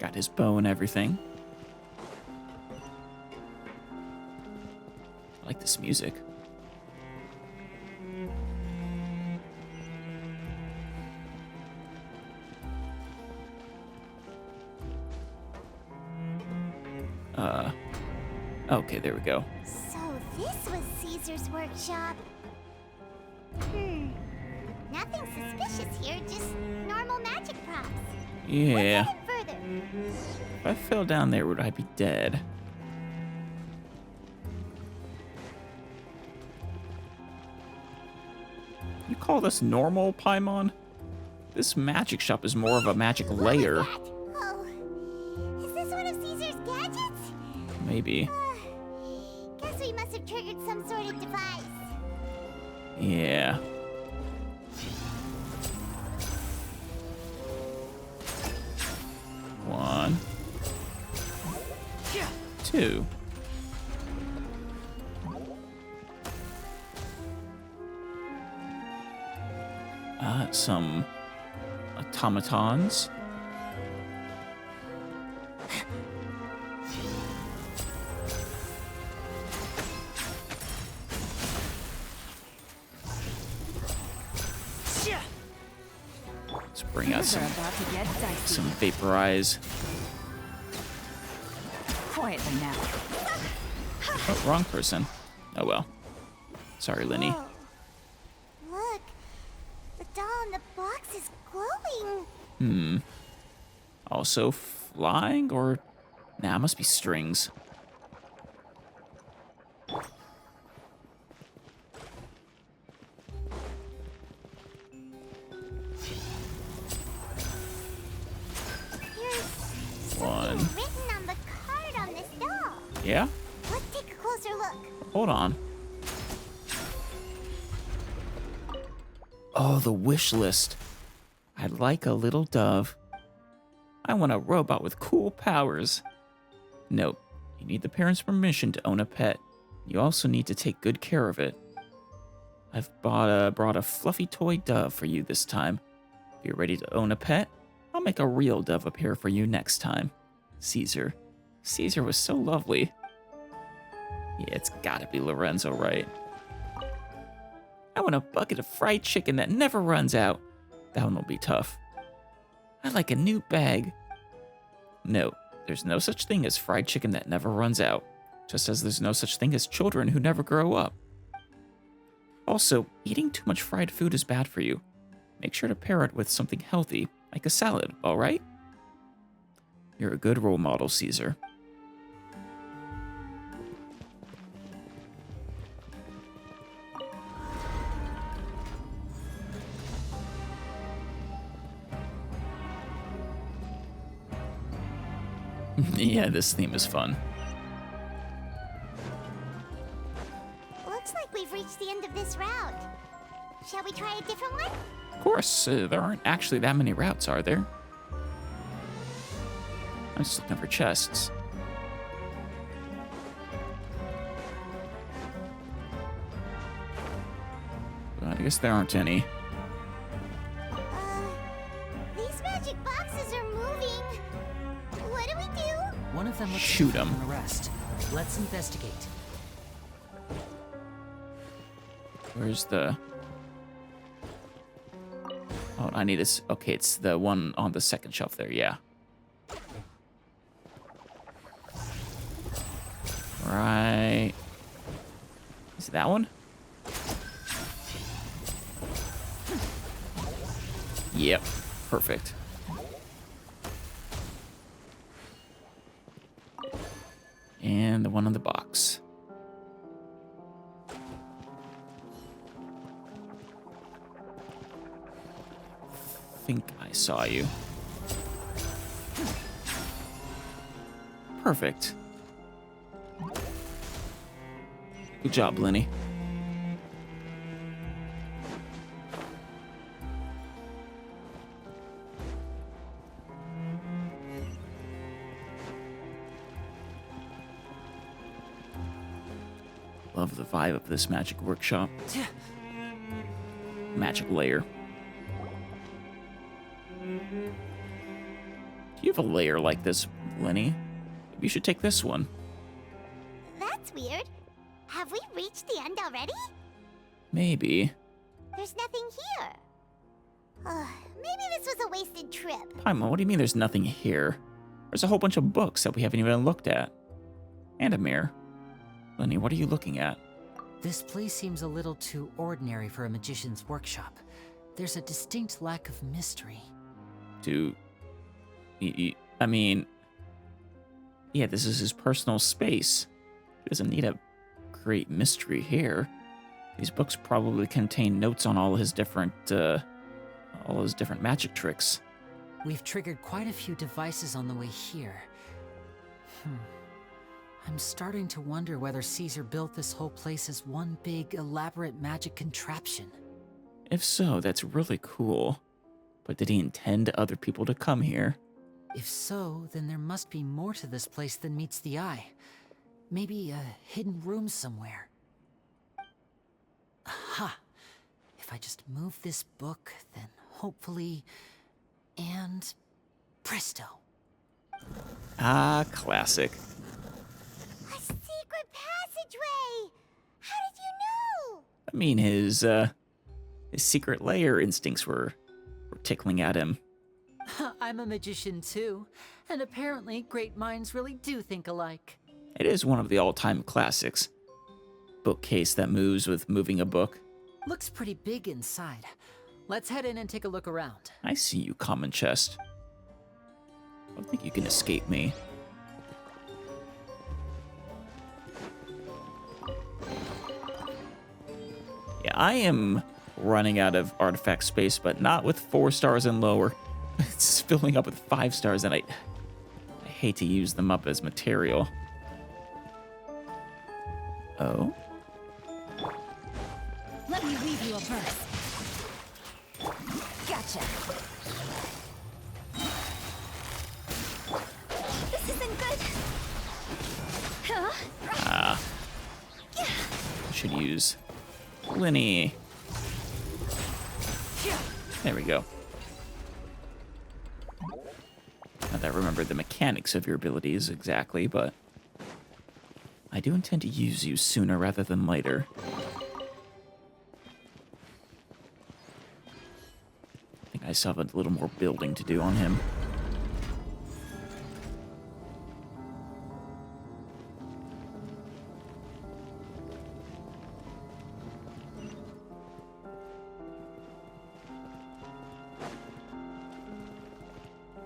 Got his bow and everything. I like this music. Okay, there we go. So this was Caesar's workshop. Nothing suspicious here, just normal magic props. Yeah. What's further? If I fell down there, would I be dead? You call this normal, Paimon? This magic shop is more of a magic lair. Oh, is this one of Caesar's gadgets? Maybe. Guess we must have triggered some sort of device. Yeah. One. Two. Some automatons. Let's bring out some vaporize. Quietly now. Oh, wrong person. Oh well. Sorry, Linny. Whoa. Look, the doll in the box is glowing. Also flying or... Nah, must be strings. There's One. something written on the card on this doll. Yeah? Let's take a closer look. Hold on. Oh, the wish list. I'd like a little dove. I want a robot with cool powers. Note, you need the parents' permission to own a pet. You also need to take good care of it. I've brought a fluffy toy dove for you this time. If you're ready to own a pet, I'll make a real dove appear for you next time. Caesar. Caesar was so lovely. Yeah, it's gotta be Lorenzo, right? I want a bucket of fried chicken that never runs out. That one will be tough. I'd like a new bag. No, there's no such thing as fried chicken that never runs out, just as there's no such thing as children who never grow up. Also, eating too much fried food is bad for you. Make sure to pair it with something healthy, like a salad, alright? You're a good role model, Caesar. Yeah, this theme is fun. Looks like we've reached the end of this route. Shall we try a different one? Of course, there aren't actually that many routes, are there? I'm just looking for chests. But I guess there aren't any. These magic boxes are moving. What do we do? One of them looks Shoot different 'em. from the rest. Let's investigate. Where's the... Oh, I need this. Okay, it's the one on the second shelf there, yeah. Right. Is it that one? Yep, perfect. And the one on the box. Think I saw you. Perfect. Good job, Lenny. Love the vibe of this magic workshop. Magic layer. You have a layer like this, Lenny. You should take this one. That's weird. Have we reached the end already? Maybe. There's nothing here. Maybe this was a wasted trip. Paimon, what do you mean there's nothing here? There's a whole bunch of books that we haven't even looked at. And a mirror. Lenny, what are you looking at? This place seems a little too ordinary for a magician's workshop. There's a distinct lack of mystery. I mean... Yeah, this is his personal space. He doesn't need a great mystery here. These books probably contain notes on all his different magic tricks. We've triggered quite a few devices on the way here. I'm starting to wonder whether Caesar built this whole place as one big, elaborate magic contraption. If so, that's really cool. But did he intend other people to come here? If so, then there must be more to this place than meets the eye. Maybe a hidden room somewhere. Aha! If I just move this book, then hopefully... and... presto! Ah, classic. A secret passageway! How did you know? I mean, his secret lair instincts were tickling at him. I'm a magician too, and apparently great minds really do think alike. It is one of the all-time classics. Bookcase that moves with moving a book. Looks pretty big inside. Let's head in and take a look around. I see you, common chest. I don't think you can escape me. Yeah, I am running out of artifact space, but not with 4 stars and lower. It's filling up with 5 stars, and I hate to use them up as material. Oh? Let me weave you a verse. Gotcha. This isn't good. Huh? I should use Lenny. There we go. Not that I remember the mechanics of your abilities exactly, but I do intend to use you sooner rather than later. I think I still have a little more building to do on him.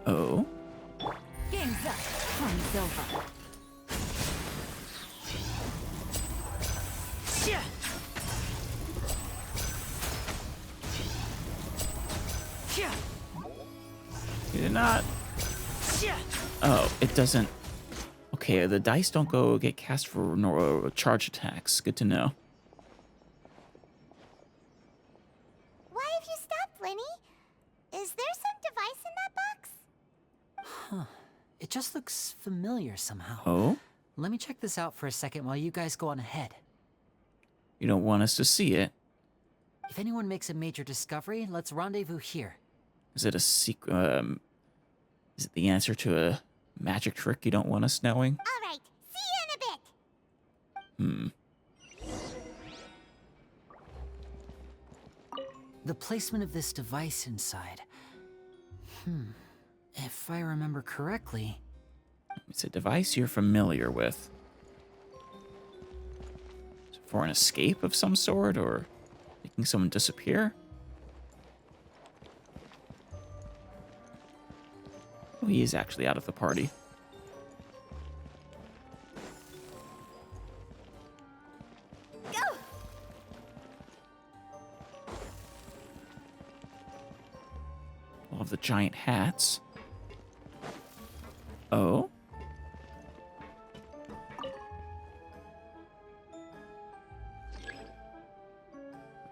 Oh? Game's up. Fun's over. You did not. Oh, it doesn't. Okay, the dice don't go get cast for charge attacks. Good to know. Why have you stopped, Lenny? Is there some device in that box? It just looks familiar somehow. Oh? Let me check this out for a second while you guys go on ahead. You don't want us to see it. If anyone makes a major discovery, let's rendezvous here. Is it a secret? Is it the answer to a magic trick you don't want us knowing? All right. See you in a bit. The placement of this device inside. If I remember correctly... It's a device you're familiar with. Is it for an escape of some sort, or making someone disappear? Oh, he is actually out of the party. Go! All of the giant hats. Oh?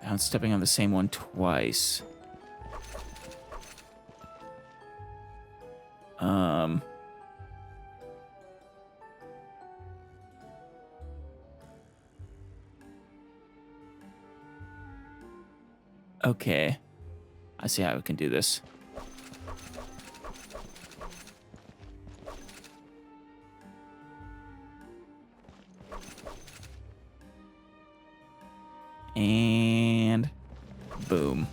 I'm stepping on the same one twice. Okay. I see how we can do this. Boom.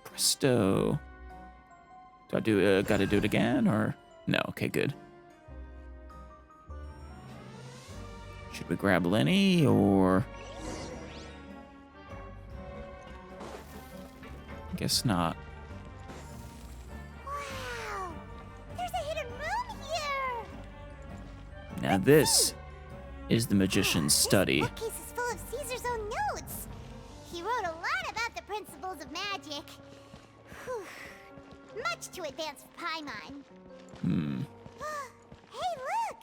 Presto. Do I gotta do it again, or? No, okay, good. Should we grab Lenny, or? Guess not. Wow! There's a hidden room here! Now this is the magician's study. This bookcase is full of Caesar's own notes. He wrote a lot about the principles of magic. Whew. Much too advanced for Paimon. Hey, look!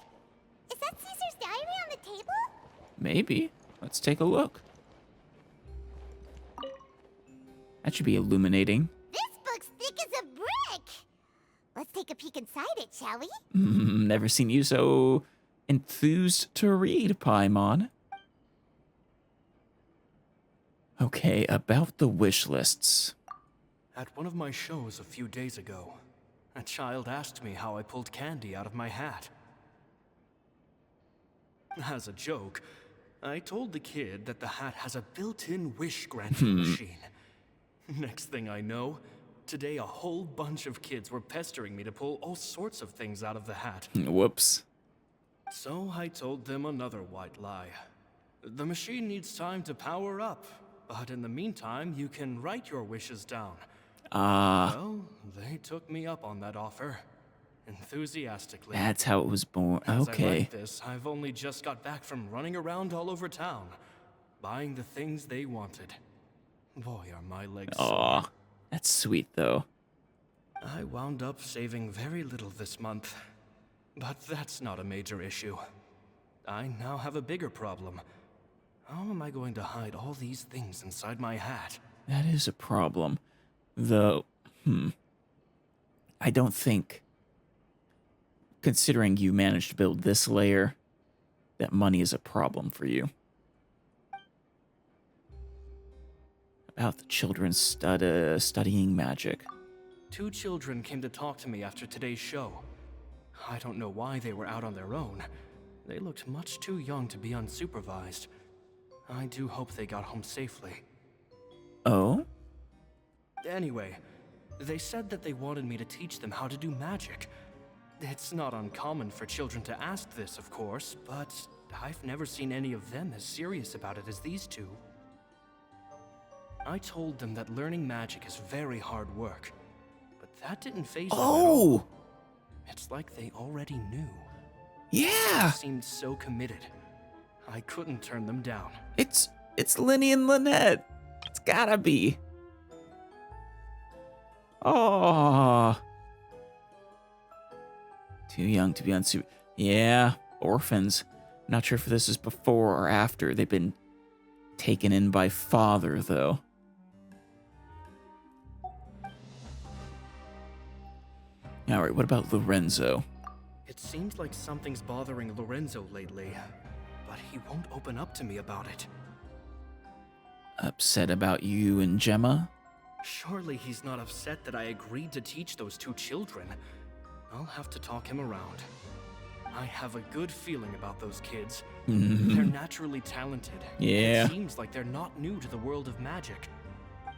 Is that Caesar's diary on the table? Maybe. Let's take a look. That should be illuminating. This book's thick as a brick! Let's take a peek inside it, shall we? Never seen you so enthused to read, Paimon. Okay, about the wish lists. At one of my shows a few days ago, a child asked me how I pulled candy out of my hat. As a joke, I told the kid that the hat has a built-in wish-granting machine. Next thing I know, today a whole bunch of kids were pestering me to pull all sorts of things out of the hat. Whoops. So I told them another white lie. The machine needs time to power up, but in the meantime, you can write your wishes down. Well, they took me up on that offer, enthusiastically. That's how it was born. As I Okay. write this, I've only just got back from running around all over town, buying the things they wanted. Boy, are my legs sore. Aw, that's sweet though. I wound up saving very little this month, but that's not a major issue. I now have a bigger problem. How am I going to hide all these things inside my hat? That is a problem. Though, I don't think, considering you managed to build this layer, that money is a problem for you. About the children studying magic. 2 children came to talk to me after today's show. I don't know why they were out on their own. They looked much too young to be unsupervised. I do hope they got home safely. Oh? Anyway, they said that they wanted me to teach them how to do magic. It's not uncommon for children to ask this, of course, but I've never seen any of them as serious about it as these 2. I told them that learning magic is very hard work, but that didn't faze them at all. Oh! It's like they already knew. Yeah! They seemed so committed. I couldn't turn them down. It's Lenny and Lynette. It's gotta be. Oh. Too young to be unsuper. Yeah, orphans. Not sure if this is before or after they've been taken in by father, though. Alright, what about Lorenzo? It seems like something's bothering Lorenzo lately, but he won't open up to me about it. Upset about you and Gemma? Surely he's not upset that I agreed to teach those 2 children. I'll have to talk him around. I have a good feeling about those kids. They're naturally talented. Yeah. It seems like they're not new to the world of magic.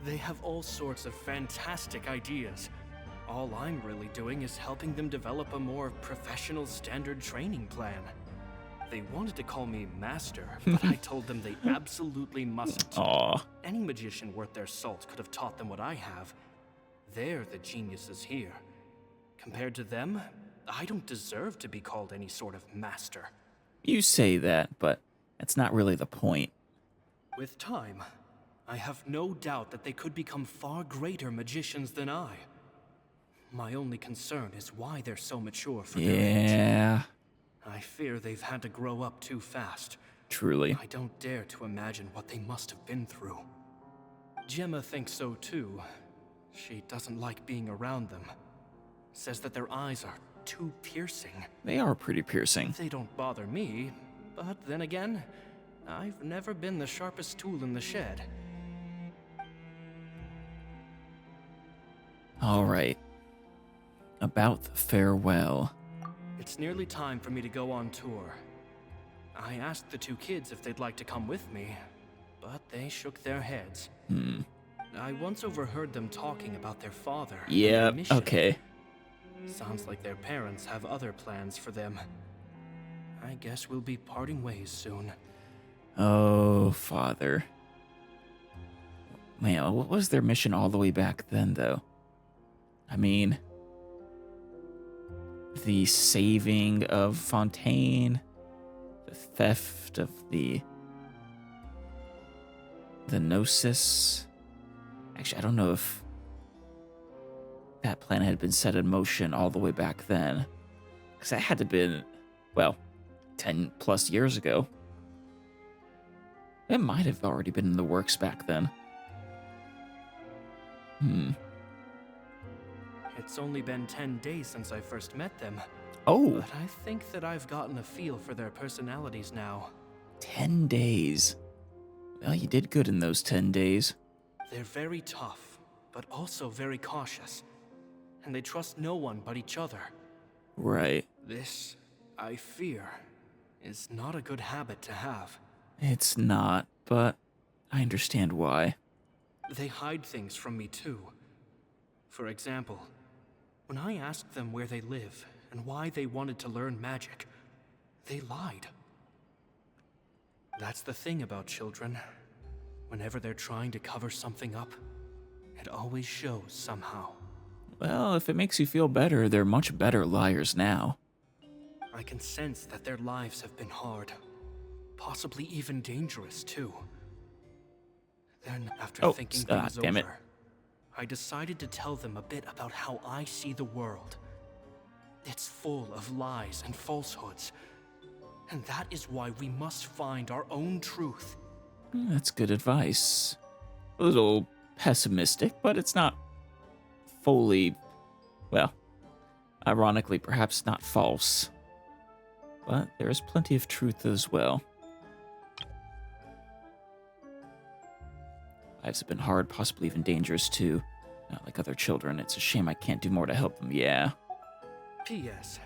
They have all sorts of fantastic ideas. All I'm really doing is helping them develop a more professional standard training plan. They wanted to call me Master, but I told them they absolutely mustn't. Aw. Any magician worth their salt could have taught them what I have. They're the geniuses here. Compared to them, I don't deserve to be called any sort of master. You say that, but that's not really the point. With time, I have no doubt that they could become far greater magicians than I. My only concern is why they're so mature for their age. Yeah, I fear they've had to grow up too fast. truly. I don't dare to imagine what they must have been through. Gemma thinks so too. She doesn't like being around them. Says that their eyes are too piercing. They are pretty piercing. They don't bother me, but then again, I've never been the sharpest tool in the shed. All right. About the farewell. It's nearly time for me to go on tour. I asked the two kids if they'd like to come with me, but they shook their heads. I once overheard them talking about their father. And Yeah, their mission. okay. Sounds like their parents have other plans for them. I guess we'll be parting ways soon. Oh, father. Man, what was their mission all the way back then, though? I mean, the saving of Fontaine, the theft of the Gnosis. Actually, I don't know if that plan had been set in motion all the way back then. Because that had to have been, well, 10 plus years ago. It might have already been in the works back then. It's only been 10 days since I first met them. Oh, But I think that I've gotten a feel for their personalities now. 10 days. Well, you did good in those 10 days. They're very tough, but also very cautious. And they trust no one but each other. Right. This, I fear, is not a good habit to have. It's not, but I understand why. They hide things from me too. For example, when I asked them where they live and why they wanted to learn magic, they lied. That's the thing about children. Whenever they're trying to cover something up, it always shows somehow. Well, if it makes you feel better, they're much better liars now. I can sense that their lives have been hard. Possibly even dangerous, too. Then, after thinking things damn it. over, I decided to tell them a bit about how I see the world. It's full of lies and falsehoods. And that is why we must find our own truth. That's good advice. A little pessimistic, but it's not fully, well, ironically, perhaps not false. But there is plenty of truth as well. Lives have been hard, possibly even dangerous too. Not like other children. It's a shame I can't do more to help them, yeah. P.S.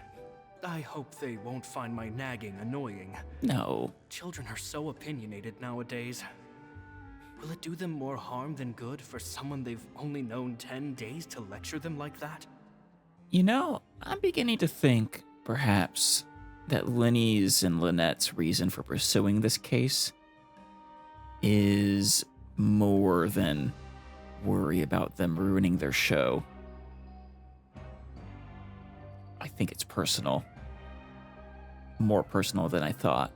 I hope they won't find my nagging annoying. No. Children are so opinionated nowadays. Will it do them more harm than good for someone they've only known 10 days to lecture them like that? You know, I'm beginning to think, perhaps, that Lenny's and Lynette's reason for pursuing this case is more than worry about them ruining their show. I think it's personal. More personal than I thought.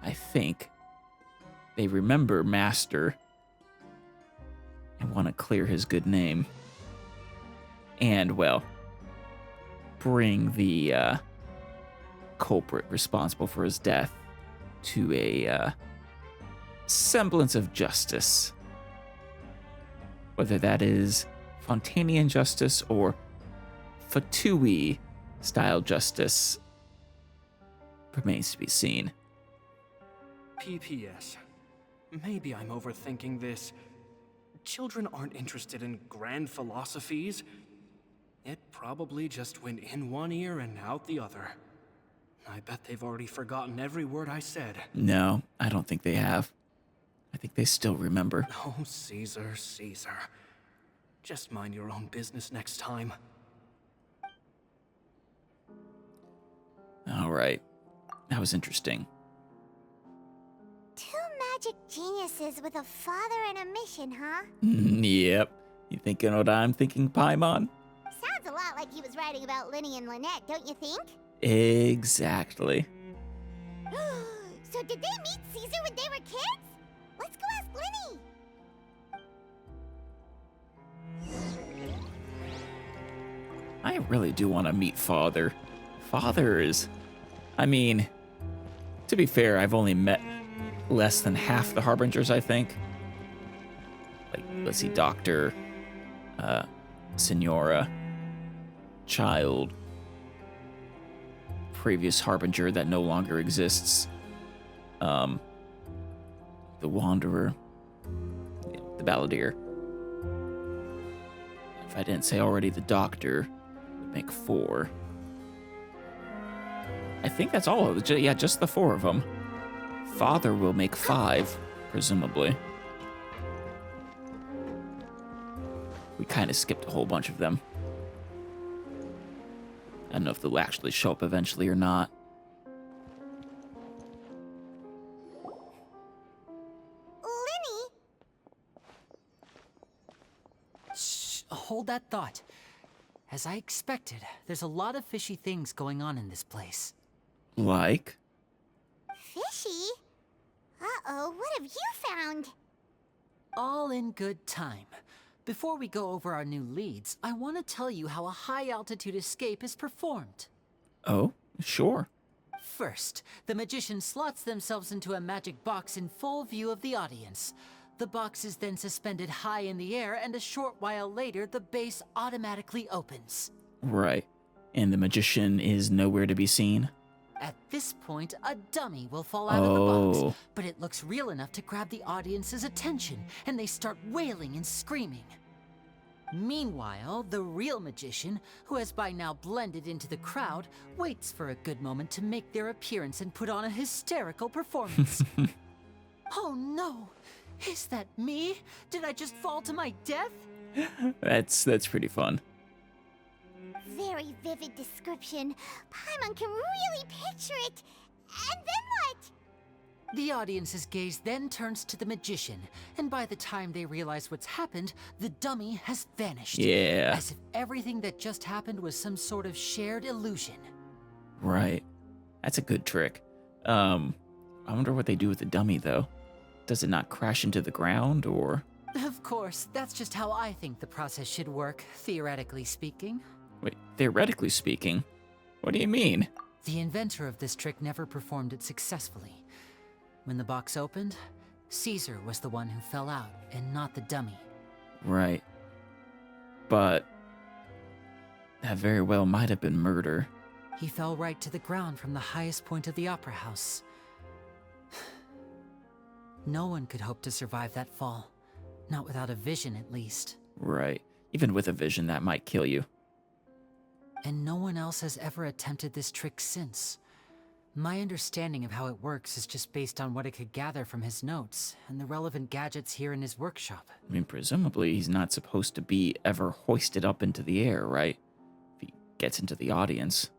I think they remember Master and want to clear his good name. And, well, bring the culprit responsible for his death to a semblance of justice. Whether that is Fontanian justice or Fatui-style justice remains to be seen. PPS. Maybe I'm overthinking this. Children aren't interested in grand philosophies. It probably just went in one ear and out the other. I bet they've already forgotten every word I said. No, I don't think they have. I think they still remember. Oh, Caesar, Caesar. Just mind your own business next time. All right. That was interesting. Two magic geniuses with a father and a mission, huh? Yep. You thinking what I'm thinking, Paimon? Sounds a lot like he was writing about Lenny and Lynette, don't you think? Exactly. So did they meet Caesar when they were kids? Let's go ask Lenny. I really do want to meet Father. Father is... I mean, to be fair, I've only met less than half the Harbingers, I think. Like, let's see, Doctor, Senora, Child, previous Harbinger that no longer exists, the Wanderer, the Balladeer. If I didn't say already, the doctor would make 4. I think that's all. Yeah, just the 4 of them. Father will make 5, presumably. We kind of skipped a whole bunch of them. I don't know if they'll actually show up eventually or not. Linny? Shh, hold that thought. As I expected, there's a lot of fishy things going on in this place. Like? Fishy? Uh-oh, what have you found? All in good time. Before we go over our new leads, I want to tell you how a high-altitude escape is performed. Oh, sure. First, the magician slots themselves into a magic box in full view of the audience. The box is then suspended high in the air, and a short while later, the base automatically opens. Right. And the magician is nowhere to be seen? At this point, a dummy will fall out of the box, but it looks real enough to grab the audience's attention, and they start wailing and screaming. Meanwhile, the real magician, who has by now blended into the crowd, waits for a good moment to make their appearance and put on a hysterical performance. Oh no! Is that me? Did I just fall to my death? That's pretty fun. Very vivid description. Paimon can really picture it. And then what? The audience's gaze then turns to the magician, and by the time they realize what's happened, the dummy has vanished. Yeah. As if everything that just happened was some sort of shared illusion. Right. That's a good trick. I wonder what they do with the dummy, though. Does it not crash into the ground, or...? Of course, that's just how I think the process should work, theoretically speaking. Wait, theoretically speaking? What do you mean? The inventor of this trick never performed it successfully. When the box opened, Caesar was the one who fell out, and not the dummy. Right. But... that very well might have been murder. He fell right to the ground from the highest point of the opera house. No one could hope to survive that fall. Not without a vision, at least. Right. Even with a vision, that might kill you. And no one else has ever attempted this trick since. My understanding of how it works is just based on what it could gather from his notes, and the relevant gadgets here in his workshop. I mean, presumably he's not supposed to be ever hoisted up into the air, right? If he gets into the audience.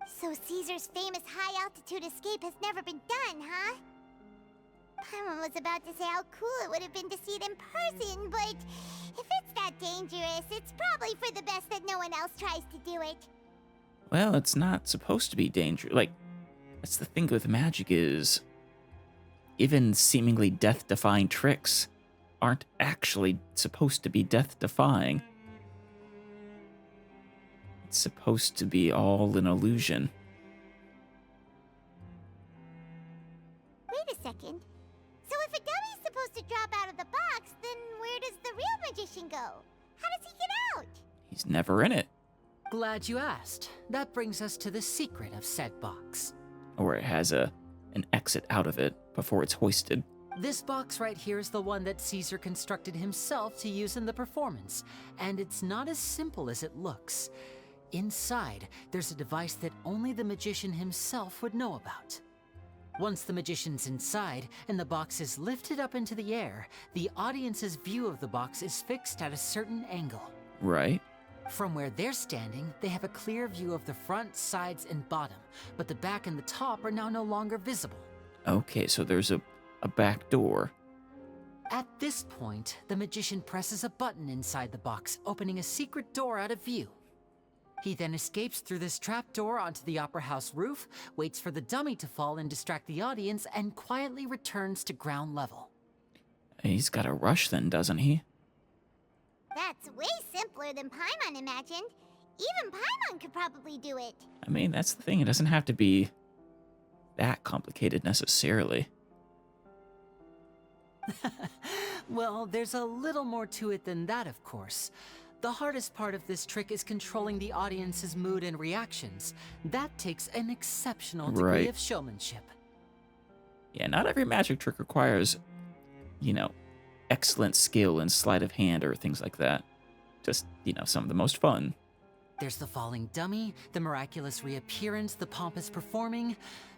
So Caesar's famous high-altitude escape has never been done, huh? Paimon was about to say how cool it would have been to see it in person, but if it's that dangerous, it's probably for the best that no one else tries to do it. Well, it's not supposed to be dangerous. Like, that's the thing with magic is... even seemingly death-defying tricks aren't actually supposed to be death-defying. It's supposed to be all an illusion. Wait a second. So if a dummy's supposed to drop out of the box, then where does the real magician go? How does he get out? He's never in it. Glad you asked. That brings us to the secret of said box. Or it has an exit out of it before it's hoisted. This box right here is the one that Caesar constructed himself to use in the performance, and it's not as simple as it looks. Inside, there's a device that only the magician himself would know about. Once the magician's inside and the box is lifted up into the air, the audience's view of the box is fixed at a certain angle. Right? From where they're standing, they have a clear view of the front, sides, and bottom, but the back and the top are now no longer visible. Okay, so there's a back door. At this point, the magician presses a button inside the box, opening a secret door out of view. He then escapes through this trapdoor onto the opera house roof, waits for the dummy to fall and distract the audience, and quietly returns to ground level. He's got a rush then, doesn't he? That's way simpler than Paimon imagined. Even Paimon could probably do it. I mean, that's the thing. It doesn't have to be that complicated necessarily. Well, there's a little more to it than that, of course. The hardest part of this trick is controlling the audience's mood and reactions. That takes an exceptional degree of showmanship. Yeah, not every magic trick requires, excellent skill in sleight of hand or things like that. Just, some of the most fun. There's the falling dummy, the miraculous reappearance, the pompous performing.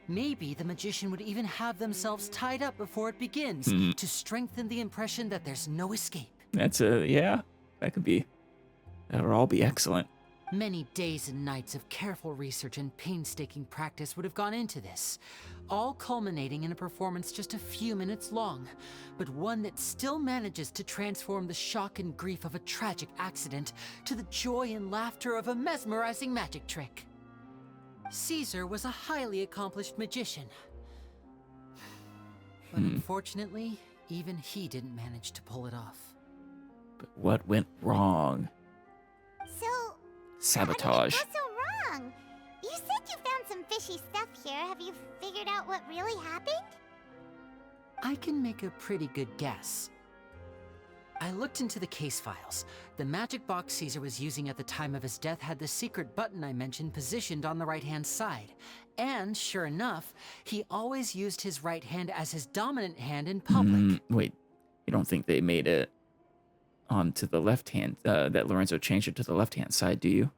Maybe the magician would even have themselves tied up before it begins to strengthen the impression that there's no escape. That would all be excellent. Many days and nights of careful research and painstaking practice would have gone into this, all culminating in a performance just a few minutes long, but one that still manages to transform the shock and grief of a tragic accident to the joy and laughter of a mesmerizing magic trick. Caesar was a highly accomplished magician, but unfortunately, even he didn't manage to pull it off. But what went wrong? So, Sabotage. how did it go so wrong? You said you found some fishy stuff here. Have you figured out what really happened? I can make a pretty good guess. I looked into the case files. The magic box Caesar was using at the time of his death had the secret button I mentioned positioned on the right-hand side. And sure enough, he always used his right hand as his dominant hand in public. Wait, you don't think they made it onto the left hand, that Lorenzo changed it to the left-hand side, do you?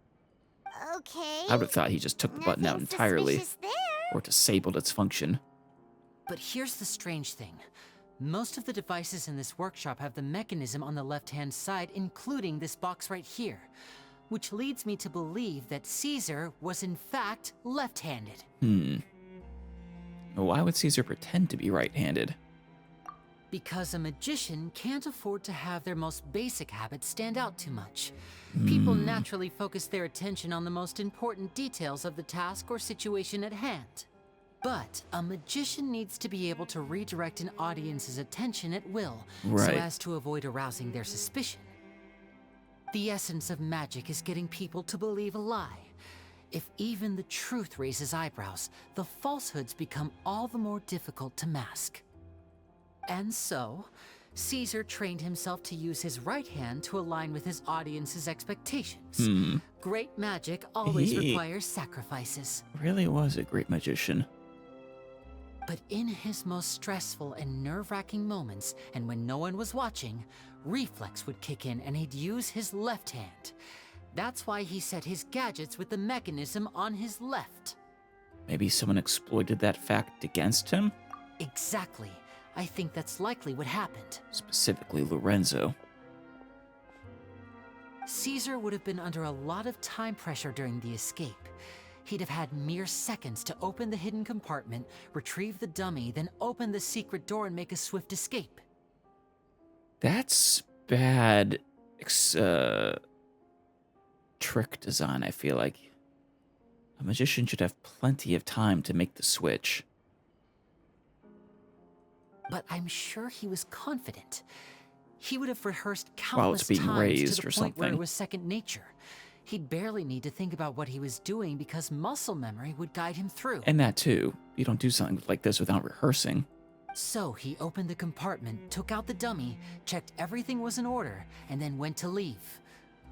Okay. I would have thought he just took the button out Nothing entirely, suspicious there. or disabled its function. But here's the strange thing. Most of the devices in this workshop have the mechanism on the left-hand side, including this box right here, which leads me to believe that Caesar was in fact left-handed. Why would Caesar pretend to be right-handed? Because a magician can't afford to have their most basic habits stand out too much. People naturally focus their attention on the most important details of the task or situation at hand. But a magician needs to be able to redirect an audience's attention at will, so Right. as to avoid arousing their suspicion. The essence of magic is getting people to believe a lie. If even the truth raises eyebrows, the falsehoods become all the more difficult to mask. And so, Caesar trained himself to use his right hand to align with his audience's expectations. Great magic always He- requires sacrifices. Really was a great magician. But in his most stressful and nerve-wracking moments, and when no one was watching, reflex would kick in and he'd use his left hand. That's why he set his gadgets with the mechanism on his left. Maybe someone exploited that fact against him? Exactly. I think that's likely what happened. Specifically Lorenzo. Caesar would have been under a lot of time pressure during the escape. He'd have had mere seconds to open the hidden compartment, retrieve the dummy, then open the secret door and make a swift escape. That's bad trick design, I feel like. A magician should have plenty of time to make the switch. But I'm sure he was confident. He would have rehearsed While it's countless being times raised to the or point where it something. was second nature. He'd barely need to think about what he was doing because muscle memory would guide him through. And that too. You don't do something like this without rehearsing. So he opened the compartment, took out the dummy, checked everything was in order, and then went to leave.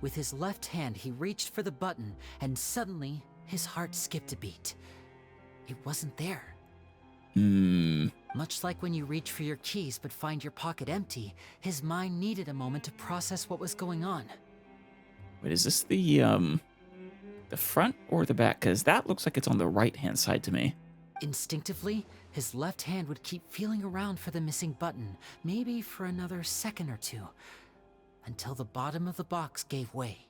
With his left hand, he reached for the button, and suddenly, his heart skipped a beat. It wasn't there. Much like when you reach for your keys but find your pocket empty, his mind needed a moment to process what was going on. Wait, is this the front or the back? Because that looks like it's on the right-hand side to me. Instinctively, his left hand would keep feeling around for the missing button, maybe for another second or two, until the bottom of the box gave way.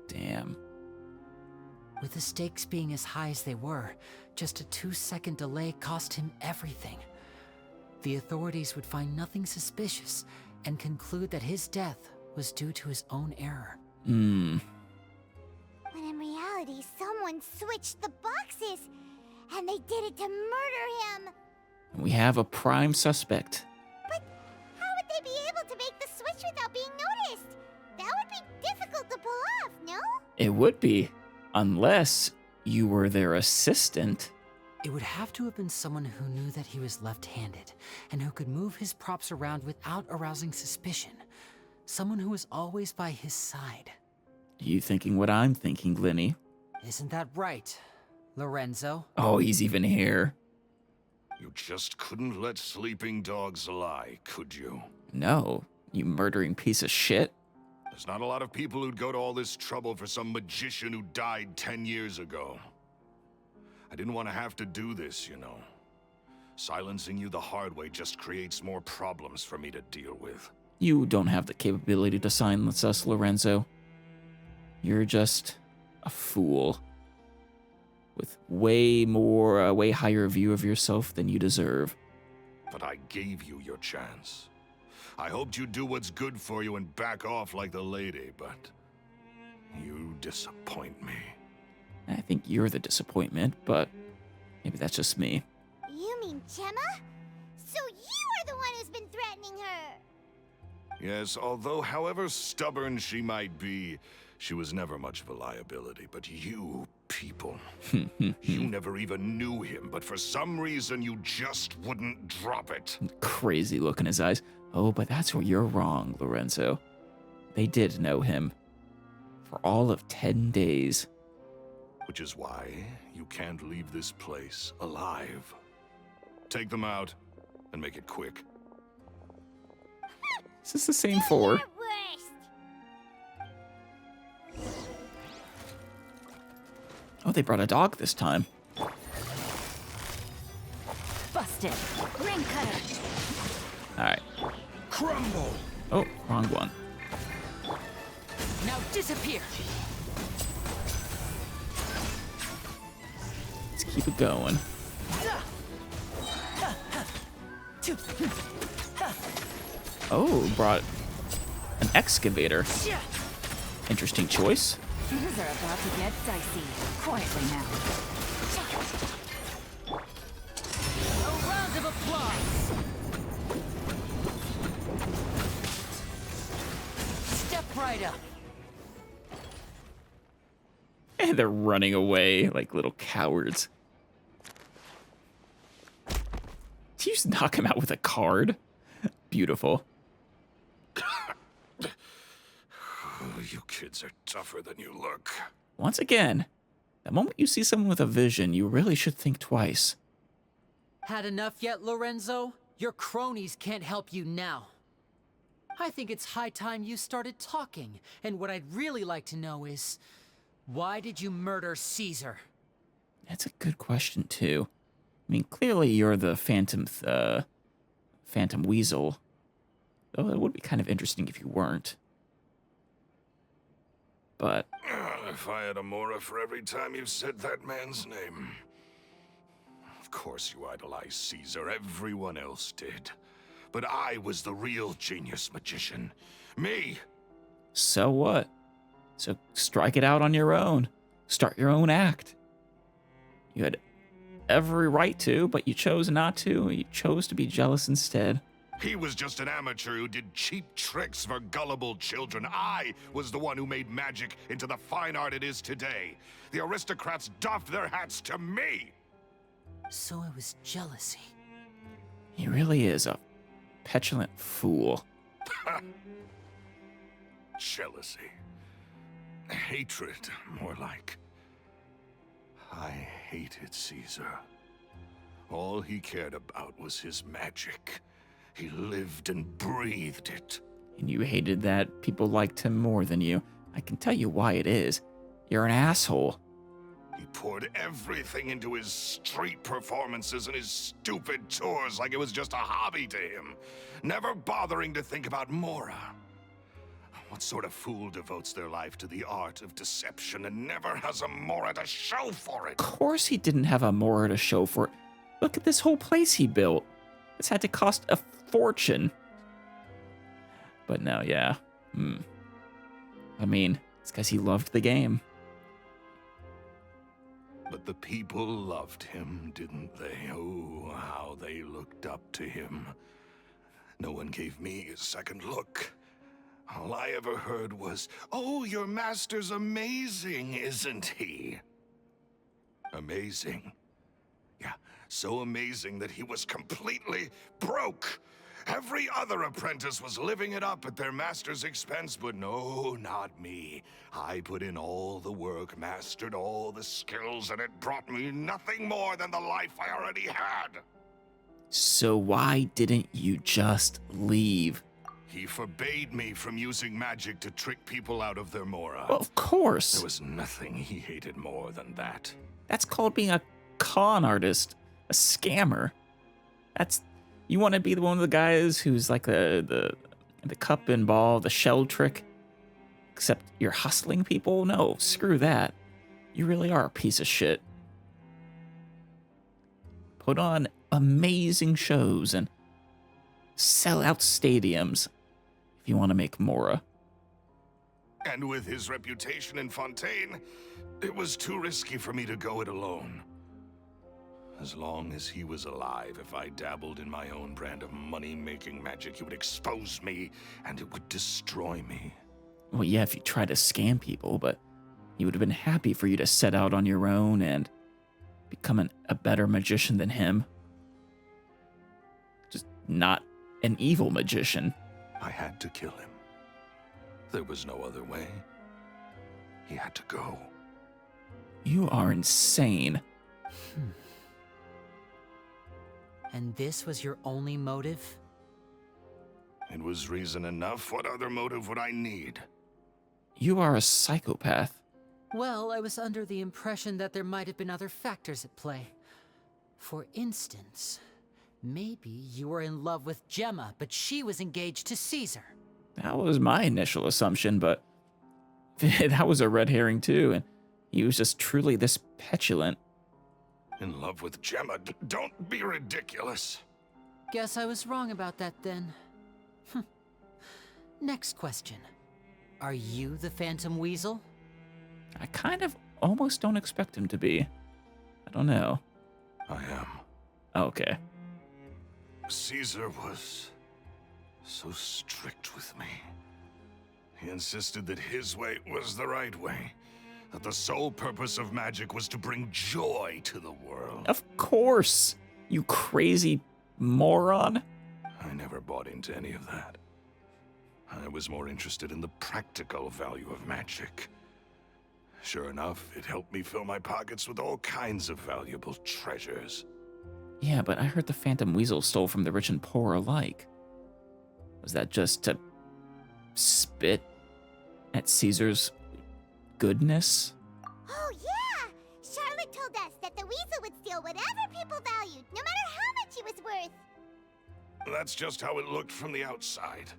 Damn. With the stakes being as high as they were, just a 2-second delay cost him everything. The authorities would find nothing suspicious and conclude that his death was due to his own error. When in reality, someone switched the boxes, and they did it to murder him. We have a prime suspect. But how would they be able to make the switch without being noticed? That would be difficult to pull off, no? It would be. Unless you were their assistant. It would have to have been someone who knew that he was left-handed, and who could move his props around without arousing suspicion. Someone who was always by his side. You thinking what I'm thinking, Glenny? Isn't that right, Lorenzo? Oh, he's even here. You just couldn't let sleeping dogs lie, could you? No, you murdering piece of shit. There's not a lot of people who'd go to all this trouble for some magician who died 10 years ago. I didn't want to have to do this, you know. Silencing you the hard way just creates more problems for me to deal with. You don't have the capability to silence us, Lorenzo. You're just a fool. With a way higher view of yourself than you deserve. But I gave you your chance. I hoped you'd do what's good for you and back off like the lady, but you disappoint me. I think you're the disappointment, but maybe that's just me. You mean Gemma? So you are the one who's been threatening her! Yes, although however stubborn she might be, she was never much of a liability. But you people, you never even knew him, but for some reason you just wouldn't drop it. Crazy look in his eyes. Oh, but that's where you're wrong, Lorenzo. They did know him. For all of 10 days. Which is why you can't leave this place alive. Take them out, and make it quick. Is this the same four? You're worst! Oh, they brought a dog this time. Busted! Ring cutter! Alright. Crumble! Oh, wrong one. Now disappear! Let's keep it going. Oh, brought an excavator. Interesting choice. Things are about to get dicey. Quietly now. A round of applause! Step right up. And they're running away like little cowards. Did you just knock him out with a card? Beautiful. You kids are tougher than you look. Once again, the moment you see someone with a vision, you really should think twice. Had enough yet, Lorenzo? Your cronies can't help you now. I think it's high time you started talking, and what I'd really like to know is, why did you murder Caesar? That's a good question, too. I mean, clearly you're the Phantom Weasel. Though it would be kind of interesting if you weren't. But If I had a Mora for every time you've said that man's name. Of course you idolized Caesar, everyone else did. But I was the real genius magician. Me! so what? So strike it out on your own. Start your own act. You had every right to, but you chose not to. You chose to be jealous instead. He was just an amateur who did cheap tricks for gullible children. I was the one who made magic into the fine art it is today. The aristocrats doffed their hats to me! So it was jealousy. He really is a petulant fool. Jealousy. Hatred, more like. I hated Caesar. All he cared about was his magic. He lived and breathed it. And you hated that people liked him more than you. I can tell you why it is. You're an asshole. He poured everything into his street performances and his stupid tours like it was just a hobby to him, never bothering to think about Mora. What sort of fool devotes their life to the art of deception and never has a Mora to show for it? Of course he didn't have a Mora to show for it. Look at this whole place he built. This had to cost a fortune. But no, yeah. I mean, it's because he loved the game. But the people loved him, didn't they? Oh, how they looked up to him. No one gave me a second look. All I ever heard was, "Oh, your master's amazing, isn't he?" Amazing. Yeah, so amazing that he was completely broke. Every other apprentice was living it up at their master's expense, but no, not me. I put in all the work, mastered all the skills, and it brought me nothing more than the life I already had. So why didn't you just leave? He forbade me from using magic to trick people out of their Mora. Well, of course. There was nothing he hated more than that. That's called being a con artist, a scammer. You want to be one of the guys who's like the cup and ball, the shell trick, except you're hustling people? No, screw that. You really are a piece of shit. Put on amazing shows and sell out stadiums if you want to make Mora. And with his reputation in Fontaine, it was too risky for me to go it alone. As long as he was alive, if I dabbled in my own brand of money-making magic, he would expose me and it would destroy me. Well, yeah, if you try to scam people, but he would have been happy for you to set out on your own and become a better magician than him. Just not an evil magician. I had to kill him. There was no other way. He had to go. You are insane. And this was your only motive? It was reason enough. What other motive would I need? You are a psychopath. Well, I was under the impression that there might have been other factors at play. For instance, maybe you were in love with Gemma, but she was engaged to Caesar. That was my initial assumption, but that was a red herring too, and he was just truly this petulant. In love with Gemma? Don't be ridiculous. Guess I was wrong about that then. Next question. Are you the Phantom Weasel? I kind of almost don't expect him to be. I don't know. I am. Okay. Caesar was so strict with me. He insisted that his way was the right way. That the sole purpose of magic was to bring joy to the world. Of course, you crazy moron. I never bought into any of that. I was more interested in the practical value of magic. Sure enough, it helped me fill my pockets with all kinds of valuable treasures. Yeah, but I heard the Phantom Weasel stole from the rich and poor alike. Was that just to spit at Caesar's goodness? Oh, yeah! Charlotte told us that the Weasel would steal whatever people valued, no matter how much he was worth. That's just how it looked from the outside.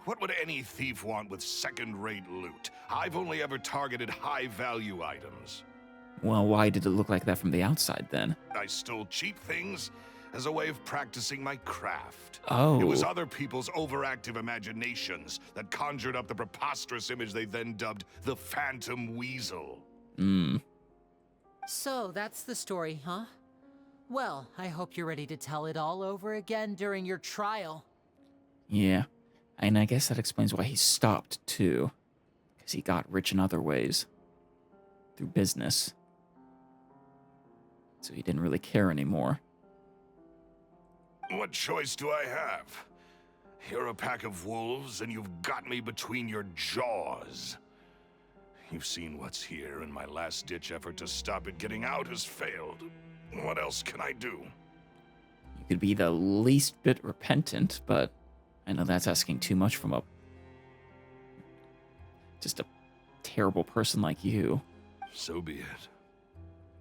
What would any thief want with second-rate loot? I've only ever targeted high-value items. Well, why did it look like that from the outside then? I stole cheap things as a way of practicing my craft. Oh. It was other people's overactive imaginations that conjured up the preposterous image they then dubbed the Phantom Weasel. So that's the story, huh? Well, I hope you're ready to tell it all over again during your trial. Yeah, and I guess that explains why he stopped, too. Because he got rich in other ways. Through business. So he didn't really care anymore. What choice do I have? You're a pack of wolves, and you've got me between your jaws. You've seen what's here, and my last-ditch effort to stop it getting out has failed. What else can I do? You could be the least bit repentant, but I know that's asking too much from just a terrible person like you. So be it.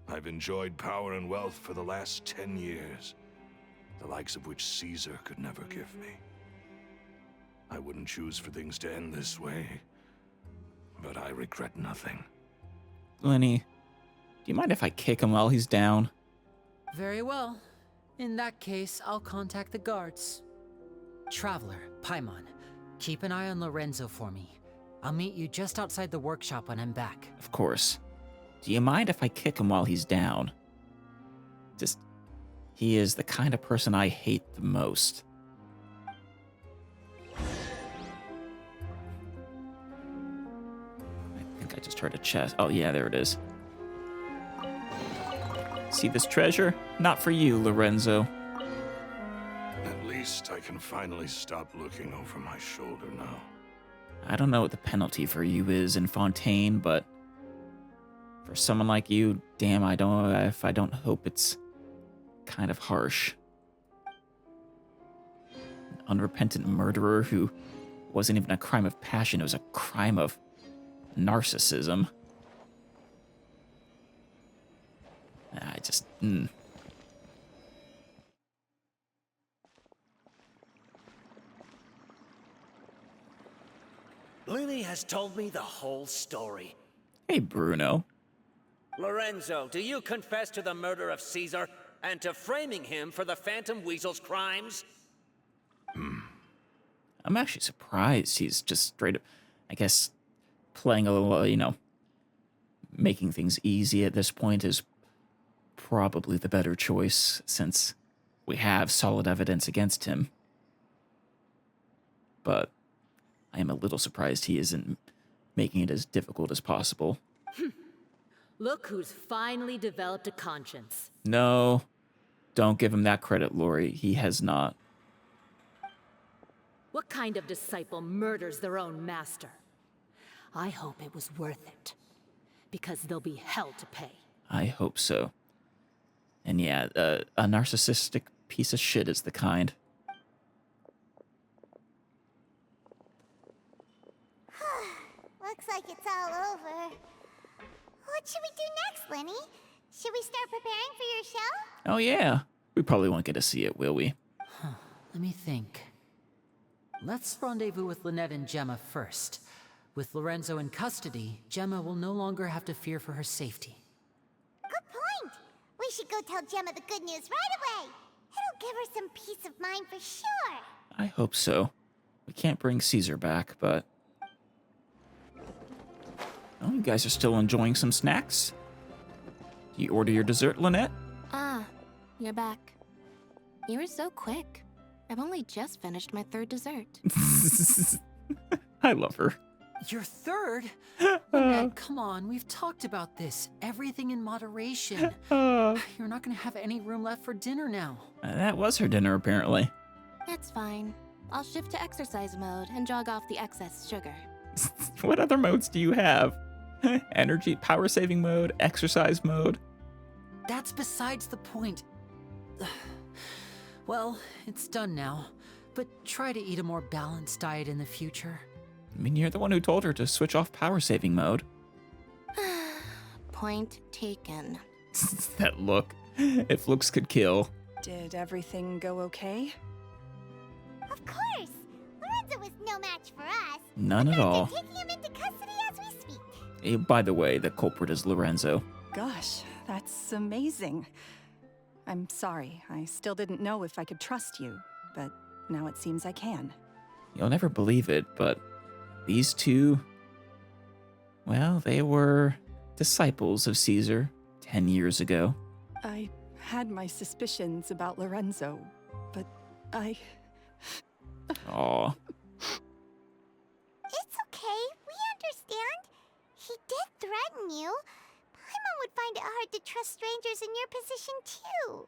I've enjoyed power and wealth for the last 10 years, the likes of which Caesar could never give me. I wouldn't choose for things to end this way, but I regret nothing. Lenny, do you mind if I kick him while he's down? Very well. In that case, I'll contact the guards. Traveler, Paimon, keep an eye on Lorenzo for me. I'll meet you just outside the workshop when I'm back. Of course. Do you mind if I kick him while he's down? He is the kind of person I hate the most. I think I just heard a chest. Oh yeah, there it is. See this treasure? Not for you, Lorenzo. At least I can finally stop looking over my shoulder now. I don't know what the penalty for you is in Fontaine, but for someone like you, damn, I don't hope it's kind of harsh. unrepentant murderer who wasn't even a crime of passion, it was a crime of narcissism. I just... Lily has told me the whole story. Hey, Bruno. Lorenzo, do you confess to the murder of Caesar and to framing him for the Phantom Weasel's crimes? I'm actually surprised he's just straight up, I guess, playing a little, making things easy at this point is probably the better choice since we have solid evidence against him. But I am a little surprised he isn't making it as difficult as possible. Look who's finally developed a conscience. No, don't give him that credit, Lori. He has not. What kind of disciple murders their own master? I hope it was worth it, because there'll be hell to pay. I hope so. And yeah, a narcissistic piece of shit is the kind. Looks like it's all over. What should we do next, Lenny? Should we start preparing for your show? Oh yeah, we probably won't get to see it, will we? Let me think. Let's rendezvous with Lynette and Gemma first. With Lorenzo in custody, Gemma will no longer have to fear for her safety. Good point. We should go tell Gemma the good news right away. It'll give her some peace of mind for sure. I hope so. We can't bring Caesar back, but... Oh, you guys are still enjoying some snacks? You order your dessert, Lynette? Ah, you're back. You were so quick. I've only just finished my third dessert. I love her. Your third? Lynette, come on, we've talked about this. Everything in moderation. You're not gonna have any room left for dinner now. That was her dinner, apparently. It's fine. I'll shift to exercise mode and jog off the excess sugar. What other modes do you have? Energy, power saving mode, exercise mode. That's besides the point. Well, it's done now, but try to eat a more balanced diet in the future. I mean, you're the one who told her to switch off power saving mode. Point taken. That look. If looks could kill. Did everything go okay? Of course. Lorenzo was no match for us. None at all. They're taking him into custody as we speak. By the way, the culprit is Lorenzo. Gosh, that's amazing. I'm sorry. I still didn't know if I could trust you, but now it seems I can. You'll never believe it, but these two, well, they were disciples of Caesar 10 years ago. I had my suspicions about Lorenzo, but I... Aw. It's okay. We understand. He did threaten you. Paimon would find it hard to trust strangers in your position, too.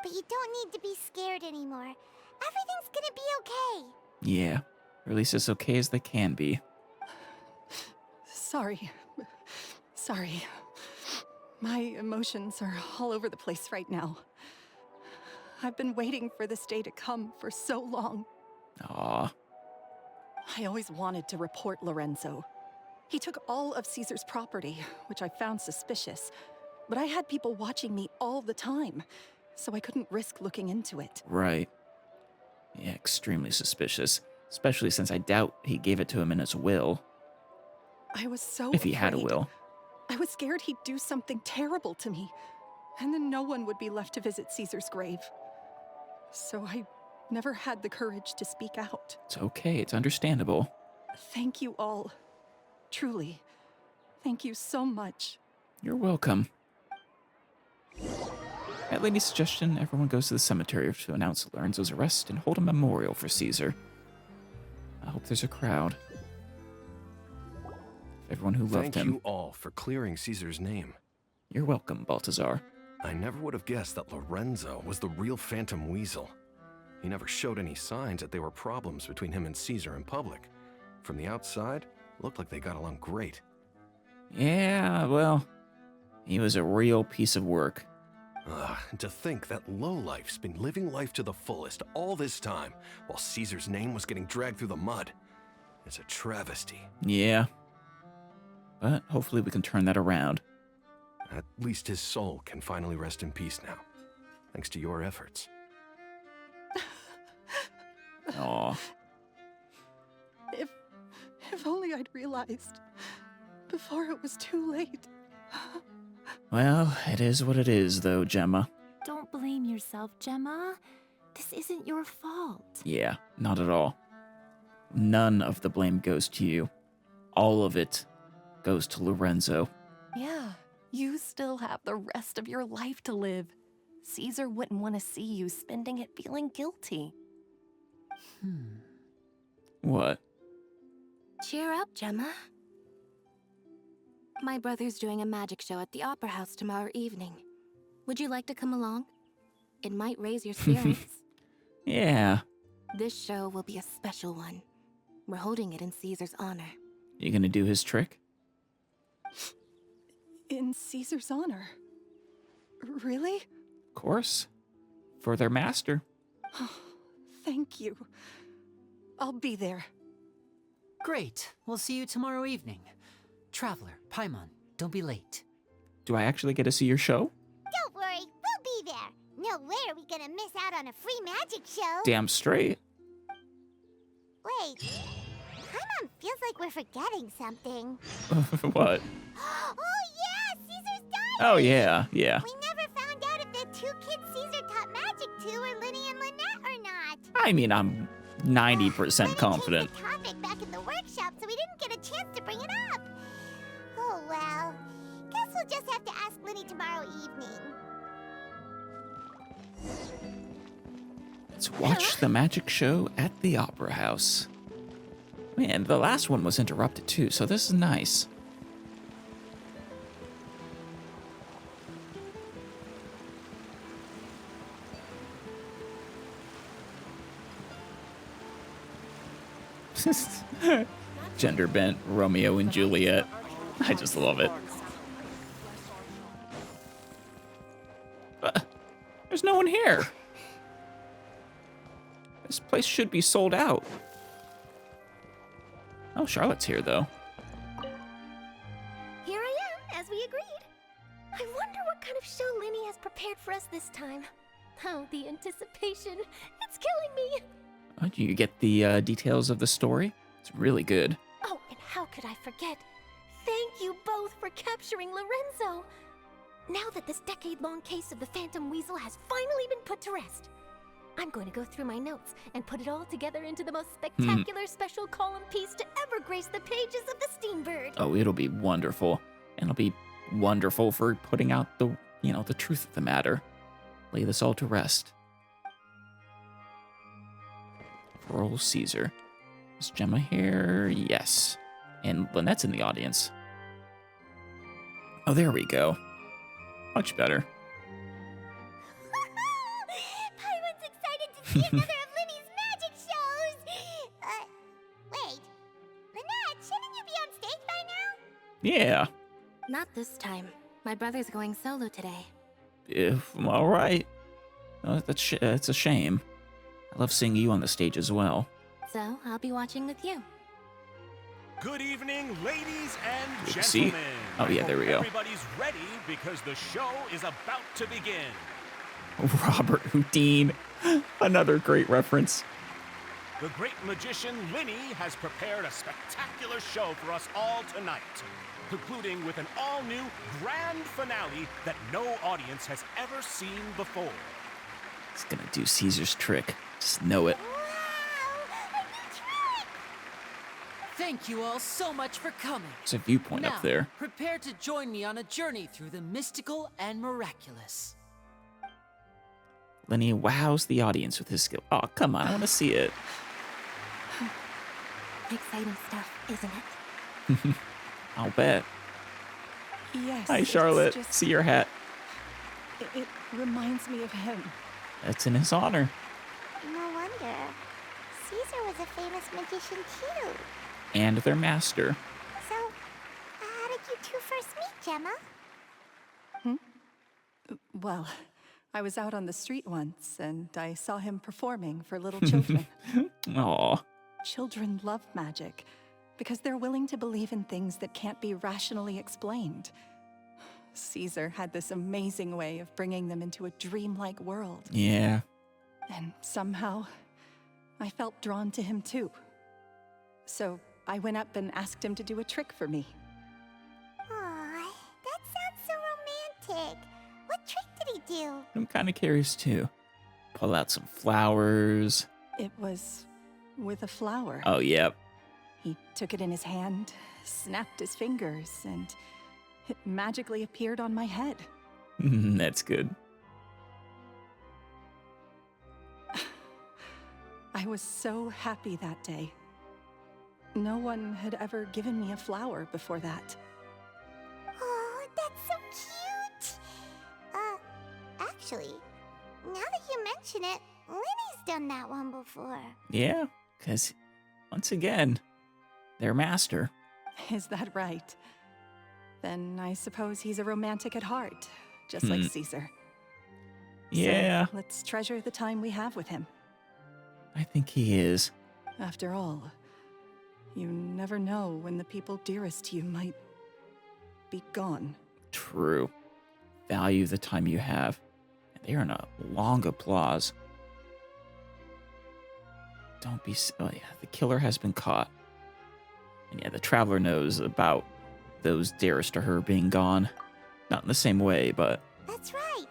But you don't need to be scared anymore. Everything's gonna be okay. Yeah, or at least as okay as they can be. Sorry. My emotions are all over the place right now. I've been waiting for this day to come for so long. Aw. I always wanted to report Lorenzo. He took all of Caesar's property, which I found suspicious. But I had people watching me all the time, so I couldn't risk looking into it. Right. Yeah, extremely suspicious. Especially since I doubt he gave it to him in his will. I was so If he had a afraid. will. I was scared he'd do something terrible to me, and then no one would be left to visit Caesar's grave. So I never had the courage to speak out. It's okay, it's understandable. Thank you all. Truly. Thank you so much. You're welcome. At Lady's suggestion, everyone goes to the cemetery to announce Lorenzo's arrest and hold a memorial for Caesar. I hope there's a crowd. Everyone who loved Thank him. you all for clearing Caesar's name. You're welcome, Baltazar. I never would have guessed that Lorenzo was the real Phantom Weasel. He never showed any signs that there were problems between him and Caesar in public. From the outside, looked like they got along great. Yeah, well, he was a real piece of work. And to think that lowlife's been living life to the fullest all this time, while Caesar's name was getting dragged through the mud. It's a travesty. Yeah. But hopefully we can turn that around. At least his soul can finally rest in peace now, thanks to your efforts. Aw. If only I'd realized before it was too late. Well, it is what it is, though, Gemma. Don't blame yourself, Gemma. This isn't your fault. Yeah, not at all. None of the blame goes to you. All of it goes to Lorenzo. Yeah, you still have the rest of your life to live. Caesar wouldn't want to see you spending it feeling guilty. What? Cheer up, Gemma. My brother's doing a magic show at the Opera House tomorrow evening. Would you like to come along? It might raise your spirits. Yeah. This show will be a special one. We're holding it in Caesar's honor. You gonna do his trick? In Caesar's honor? Really? Of course. For their master. Thank you. I'll be there. Great. We'll see you tomorrow evening. Traveler, Paimon, don't be late. Do I actually get to see your show? Don't worry, we'll be there. No way are we gonna miss out on a free magic show. Damn straight. Wait, Paimon feels like we're forgetting something. What? Oh yeah, Caesar's diary! Oh, yeah, yeah. We never found out if the two kids Caesar taught magic to were Linny and Lynette or not. I mean, I'm 90% Lenny confident. changed the topic back in the workshop, so we didn't get a chance to bring it up. Oh well, guess we'll just have to ask Linny tomorrow evening. Let's watch the magic show at the Opera House. Man, the last one was interrupted too, so this is nice. Gender bent Romeo and Juliet. I just love it. There's no one here. This place should be sold out. Oh, Charlotte's here, though. Here I am, as we agreed. I wonder what kind of show Linny has prepared for us this time. Oh, the anticipation. It's killing me. Oh, do you get the details of the story? It's really good. Oh, and how could I forget? Thank you both for capturing Lorenzo. Now that this decade-long case of the Phantom Weasel has finally been put to rest, I'm going to go through my notes and put it all together into the most spectacular special column piece to ever grace the pages of the Steambird. Oh, it'll be wonderful. And it'll be wonderful for putting out the, the truth of the matter. Lay this all to rest. For old Caesar. Is Gemma here? Yes. And Lynette's in the audience. Oh, there we go. Much better. Paimon's excited to see another of Linny's magic shows! Wait. Lynette, shouldn't you be on stage by now? Yeah. Not this time. My brother's going solo today. All right. Oh, it's a shame. I love seeing you on the stage as well. So, I'll be watching with you. Good evening, ladies and Good to see. gentlemen. Oh, yeah, there we go. Everybody's ready because the show is about to begin. Robert Houdin. Another great reference. The great magician Linny has prepared a spectacular show for us all tonight, concluding with an all-new grand finale that no audience has ever seen before. He's gonna do Caesar's trick. Just know it. Thank you all so much for coming. There's a viewpoint now, up there. Prepare to join me on a journey through the mystical and miraculous. Linny wows the audience with his skill. Oh, come on, I want to see it. Exciting stuff, isn't it? I'll bet. Yes. Hi, it's Charlotte. just- See your hat. It reminds me of him. That's in his honor. No wonder. Caesar was a famous magician too. And their master. So, how did you two first meet, Gemma? Well, I was out on the street once, and I saw him performing for little children. Aw. Children love magic because they're willing to believe in things that can't be rationally explained. Caesar had this amazing way of bringing them into a dreamlike world. Yeah. And somehow, I felt drawn to him too. So I went up and asked him to do a trick for me. Aw, that sounds so romantic. What trick did he do? I'm kind of curious too. Pull out some flowers. It was with a flower. Oh, yep. He took it in his hand, snapped his fingers, and it magically appeared on my head. That's good. I was so happy that day. No one had ever given me a flower before that. Oh, that's so cute. Actually, now that you mention it, Lenny's done that one before. Yeah, because once again, their master. Is that right? Then I suppose he's a romantic at heart, just like Caesar. Yeah. So let's treasure the time we have with him. I think he is. After all, you never know when the people dearest to you might be gone. True. Value the time you have. They earn a long applause. Don't be... Oh, yeah, the killer has been caught. And yeah, the Traveler knows about those dearest to her being gone. Not in the same way, but... That's right.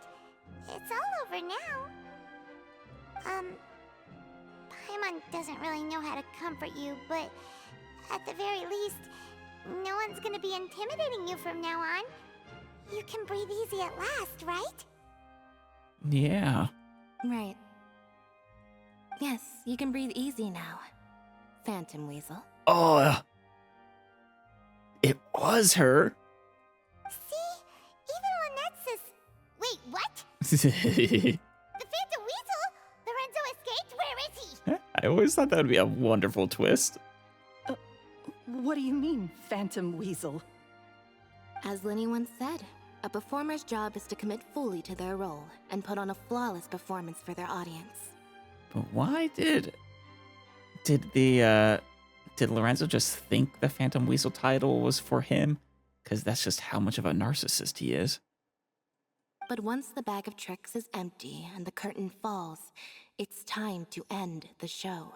It's all over now. Paimon doesn't really know how to comfort you, but at the very least, no one's gonna be intimidating you from now on. You can breathe easy at last, right? Yeah. Right. Yes, you can breathe easy now, Phantom Weasel. Oh, it was her. See? Even Lynette says... Wait, what? The Phantom Weasel? Lorenzo escaped? Where is he? I always thought that would be a wonderful twist. What do you mean, Phantom Weasel? As Lenny once said, a performer's job is to commit fully to their role and put on a flawless performance for their audience. But why did Lorenzo just think the Phantom Weasel title was for him? Because that's just how much of a narcissist he is. But once the bag of tricks is empty and the curtain falls, it's time to end the show.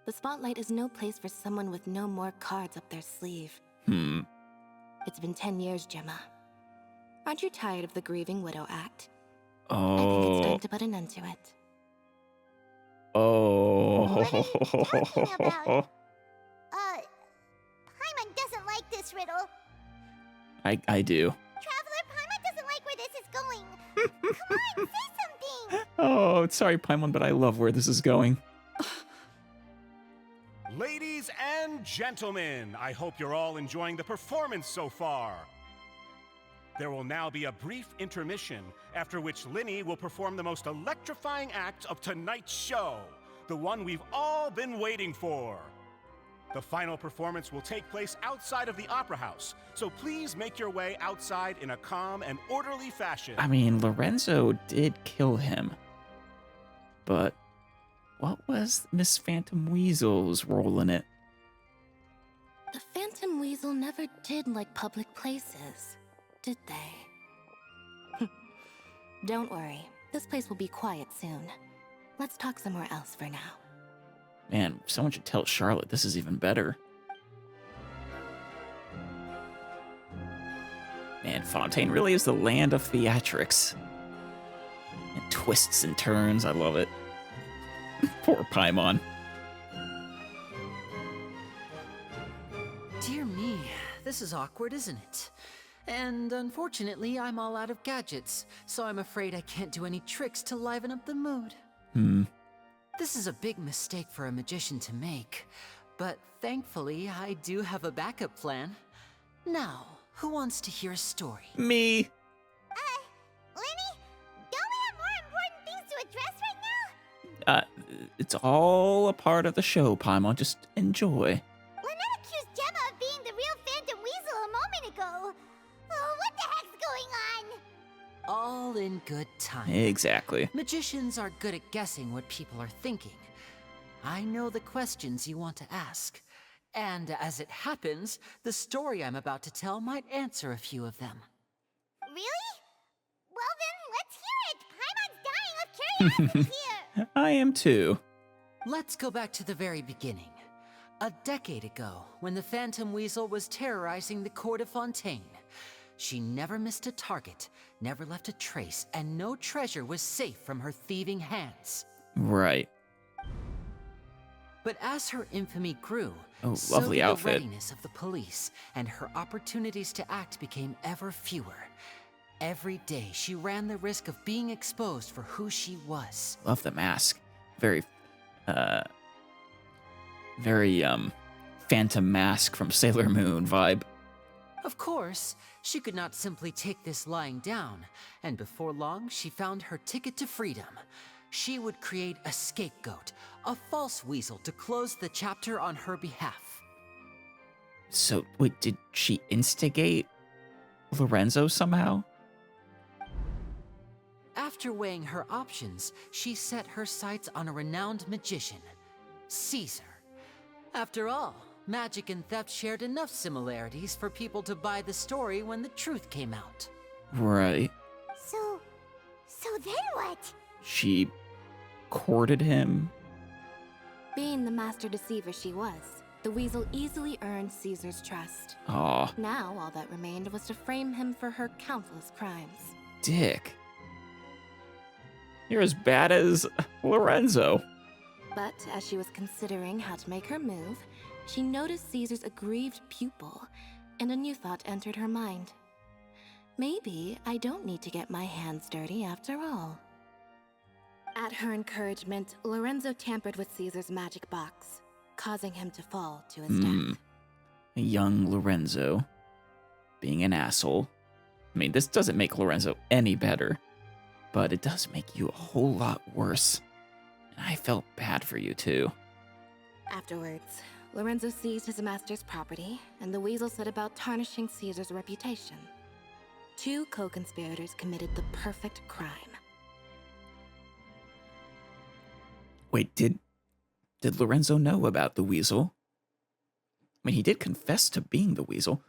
The spotlight is no place for someone with no more cards up their sleeve. It's been 10 years, Gemma. Aren't you tired of the grieving widow act? Oh. I think it's time to put an end to it. Oh. What are you talking about? Paimon doesn't like this riddle. I do. Traveler, Paimon doesn't like where this is going. Come on, say something. Oh, sorry, Paimon, but I love where this is going. Ladies and gentlemen, I hope you're all enjoying the performance so far. There will now be a brief intermission, after which Linny will perform the most electrifying act of tonight's show, the one we've all been waiting for. The final performance will take place outside of the Opera House, so please make your way outside in a calm and orderly fashion. I mean, Lorenzo did kill him. But what was Miss Phantom Weasel's role in it? The Phantom Weasel never did like public places, did they? Don't worry, this place will be quiet soon. Let's talk somewhere else for now. Man, someone should tell Charlotte this is even better. Man, Fontaine really is the land of theatrics. And twists and turns, I love it. Poor Paimon. Dear me, this is awkward, isn't it? And unfortunately, I'm all out of gadgets, so I'm afraid I can't do any tricks to liven up the mood. This is a big mistake for a magician to make, but thankfully, I do have a backup plan. Now, who wants to hear a story? Me. Lenny, don't we have more important things to address right now? It's all a part of the show, Paimon. Just enjoy. Lynette accused Gemma of being the real Phantom Weasel a moment ago. Oh, what the heck's going on? all in good time. Exactly. Magicians are good at guessing what people are thinking. I know the questions you want to ask. And as it happens, the story I'm about to tell might answer a few of them. Really? Well then, let's hear it! Paimon's dying of curiosity here! I am too. Let's go back to the very beginning. A decade ago, when the Phantom Weasel was terrorizing the court of Fontaine. She never missed a target, never left a trace, and no treasure was safe from her thieving hands. Right. But as her infamy grew, so lovely did outfit. the readiness of the police, and her opportunities to act became ever fewer. Every day, she ran the risk of being exposed for who she was. Love the mask. Very Phantom Mask from Sailor Moon vibe. Of course, she could not simply take this lying down, and before long, she found her ticket to freedom. She would create a scapegoat, a false weasel to close the chapter on her behalf. So, wait, did she instigate Lorenzo somehow? After weighing her options, she set her sights on a renowned magician, Caesar. After all, magic and theft shared enough similarities for people to buy the story when the truth came out. Right. So then what? She courted him. Being the master deceiver she was, the Weasel easily earned Caesar's trust. Aw, Now all that remained was to frame him for her countless crimes. dick. You're as bad as Lorenzo. But as she was considering how to make her move, she noticed Caesar's aggrieved pupil, and a new thought entered her mind. Maybe I don't need to get my hands dirty after all. At her encouragement, Lorenzo tampered with Caesar's magic box, causing him to fall to his death. A young Lorenzo being an asshole. I mean, this doesn't make Lorenzo any better, but it does make you a whole lot worse. And I felt bad for you too. Afterwards, Lorenzo seized his master's property, and the Weasel set about tarnishing Caesar's reputation. Two co-conspirators committed the perfect crime. Wait, did Lorenzo know about the Weasel? I mean, he did confess to being the Weasel,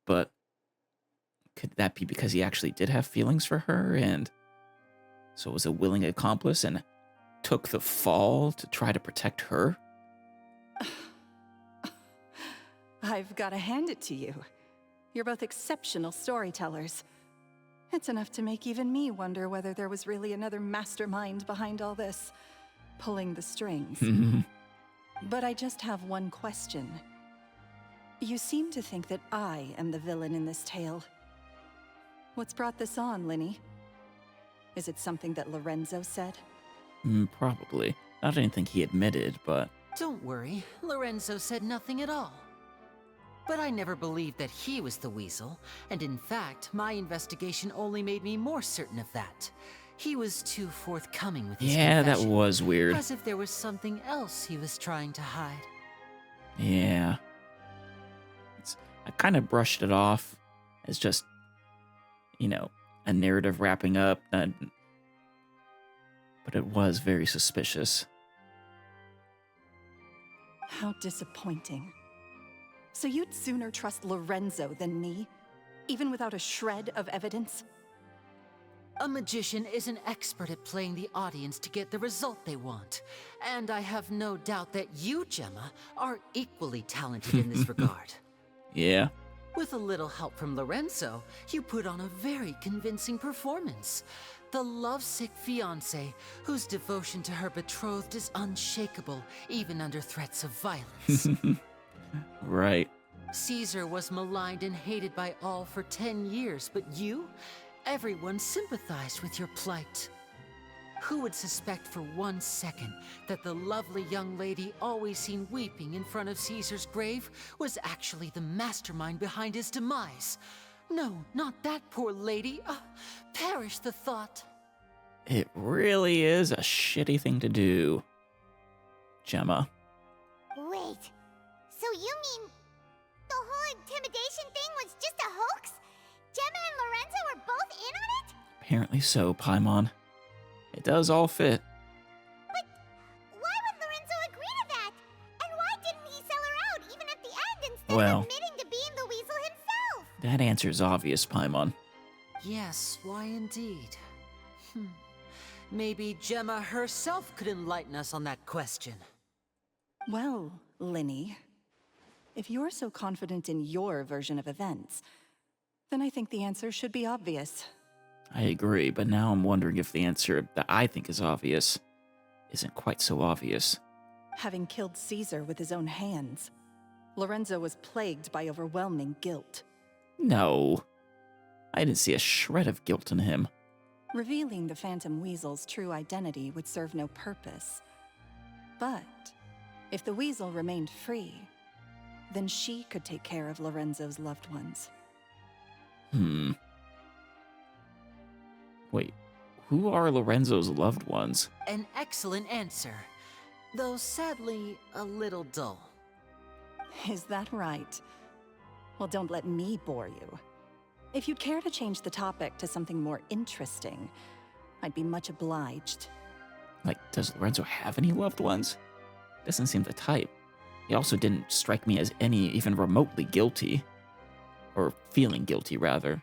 but could that be because he actually did have feelings for her and so was a willing accomplice and took the fall to try to protect her? I've got to hand it to you. You're both exceptional storytellers. It's enough to make even me wonder whether there was really another mastermind behind all this, pulling the strings. But I just have one question. You seem to think that I am the villain in this tale. What's brought this on, Linny? Is it something that Lorenzo said? Probably. Not anything he admitted, but... Don't worry, Lorenzo said nothing at all. But I never believed that he was the Weasel, and in fact, my investigation only made me more certain of that. He was too forthcoming with his Yeah, that confession, was weird. as if there was something else he was trying to hide. Yeah. I kind of brushed it off as just, you know, a narrative wrapping up, but it was very suspicious. How disappointing. So you'd sooner trust Lorenzo than me? Even without a shred of evidence? A magician is an expert at playing the audience to get the result they want. And I have no doubt that you, Gemma, are equally talented in this regard. Yeah. With a little help from Lorenzo, you put on a very convincing performance. The lovesick fiancé, whose devotion to her betrothed is unshakable, even under threats of violence. Right. Caesar was maligned and hated by all for 10 years, but you? Everyone sympathized with your plight. Who would suspect for 1 second that the lovely young lady always seen weeping in front of Caesar's grave was actually the mastermind behind his demise? No, not that poor lady. Perish the thought. It really is a shitty thing to do, Gemma. Wait, so you mean the whole intimidation thing was just a hoax? Gemma and Lorenzo were both in on it? Apparently so, Paimon. It does all fit. But why would Lorenzo agree to that? And why didn't he sell her out even at the end instead of admitting to being the Weasel himself? That answer's obvious, Paimon. Yes, why indeed? Maybe Gemma herself could enlighten us on that question. Well, Linny, if you're so confident in your version of events, then I think the answer should be obvious. I agree, but now I'm wondering if the answer that I think is obvious isn't quite so obvious. Having killed Caesar with his own hands, Lorenzo was plagued by overwhelming guilt. No. I didn't see a shred of guilt in him. Revealing the Phantom Weasel's true identity would serve no purpose. But if the Weasel remained free, then she could take care of Lorenzo's loved ones. Wait, who are Lorenzo's loved ones? An excellent answer, though sadly a little dull. Is that right? Well, don't let me bore you. If you'd care to change the topic to something more interesting, I'd be much obliged. Like, does Lorenzo have any loved ones? Doesn't seem the type. He also didn't strike me as any even remotely guilty. Or feeling guilty, rather.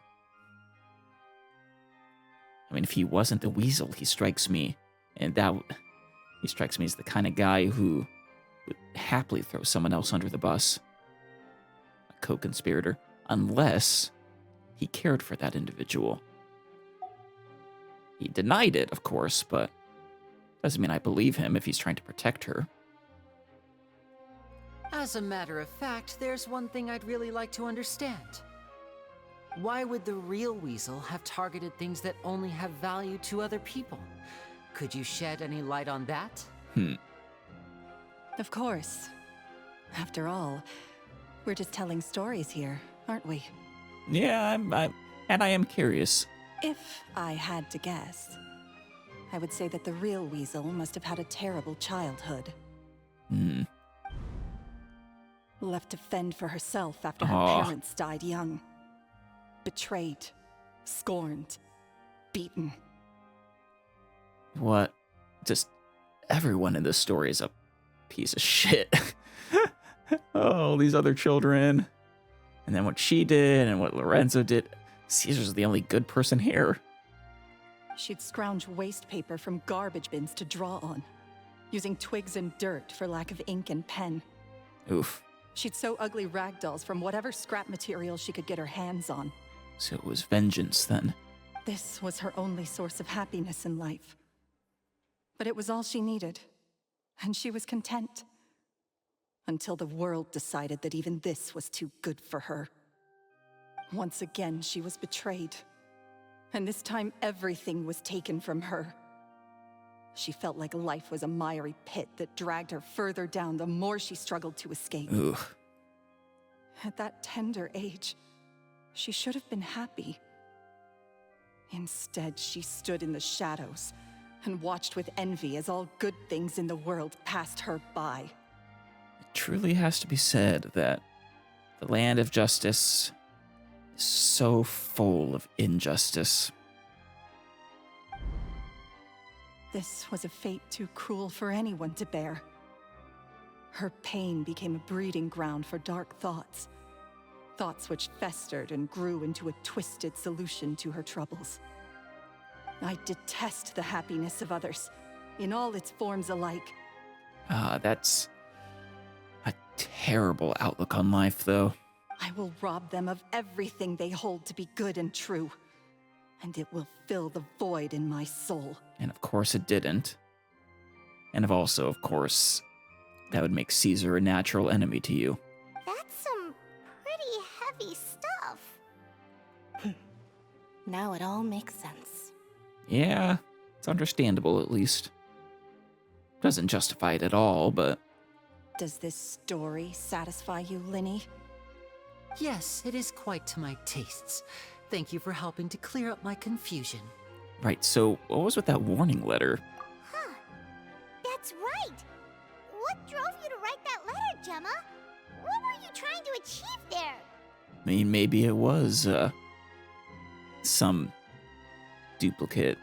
I mean, if he wasn't the Weasel, he strikes me, he strikes me as the kind of guy who would happily throw someone else under the bus. A co-conspirator, unless he cared for that individual. He denied it, of course, but doesn't mean I believe him if he's trying to protect her. As a matter of fact, there's one thing I'd really like to understand. Why would the real Weasel have targeted things that only have value to other people? Could you shed any light on that? Of course. After all, we're just telling stories here, aren't we? Yeah, I am curious. If I had to guess, I would say that the real Weasel must have had a terrible childhood. Left to fend for herself after her parents died young. Betrayed, scorned, beaten. What? Just everyone in this story is a piece of shit. Oh, these other children. And then what she did and what Lorenzo did. Caesar's the only good person here. She'd scrounge waste paper from garbage bins to draw on, using twigs and dirt for lack of ink and pen. Oof. She'd sew ugly rag dolls from whatever scrap material she could get her hands on. So it was vengeance then. This was her only source of happiness in life. But it was all she needed, and she was content. Until the world decided that even this was too good for her. Once again, she was betrayed. And this time, everything was taken from her. She felt like life was a miry pit that dragged her further down the more she struggled to escape. Ooh. At that tender age, she should have been happy. Instead, she stood in the shadows and watched with envy as all good things in the world passed her by. It truly has to be said that the land of justice is so full of injustice. This was a fate too cruel for anyone to bear. Her pain became a breeding ground for dark thoughts. Thoughts which festered and grew into a twisted solution to her troubles. I detest the happiness of others, in all its forms alike. That's a terrible outlook on life, though. I will rob them of everything they hold to be good and true, and it will fill the void in my soul. And of course it didn't. And of course, that would make Caesar a natural enemy to you. That's some pretty heavy stuff. Now it all makes sense. Yeah, it's understandable at least. Doesn't justify it at all, but... Does this story satisfy you, Linny? Yes, it is quite to my tastes. Thank you for helping to clear up my confusion. Right, so what was with that warning letter? Huh. That's right. What drove you to write that letter, Gemma? What were you trying to achieve there? I mean, maybe it was, some duplicate.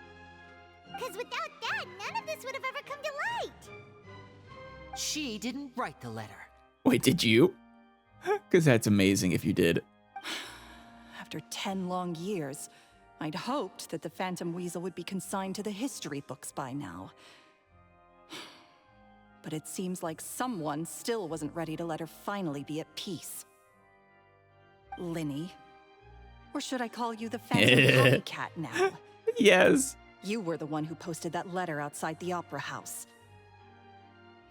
Because without that, none of this would have ever come to light. She didn't write the letter. Wait, did you? Because that's amazing if you did. After 10 long years, I'd hoped that the Phantom Weasel would be consigned to the history books by now. But it seems like someone still wasn't ready to let her finally be at peace. Linny. Or should I call you the Phantom Copycat now? Yes. You were the one who posted that letter outside the Opera House.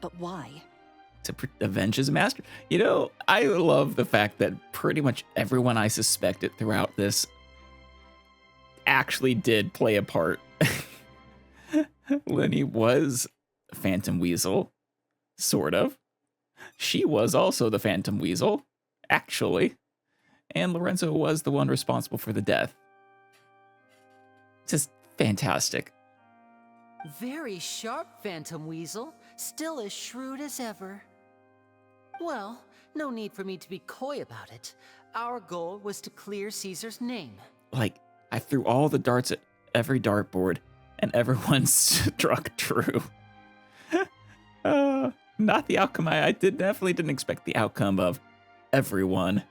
But why? To avenge his master. You know, I love the fact that pretty much everyone I suspected throughout this actually did play a part. Linny was a Phantom Weasel, sort of. She was also the Phantom Weasel, actually. And Lorenzo was the one responsible for the death. Just fantastic. Very sharp, Phantom Weasel. Still as shrewd as ever. Well, no need for me to be coy about it. Our goal was to clear Caesar's name. Like, I threw all the darts at every dartboard, and everyone struck true. Not the outcome. I definitely didn't expect the outcome of everyone.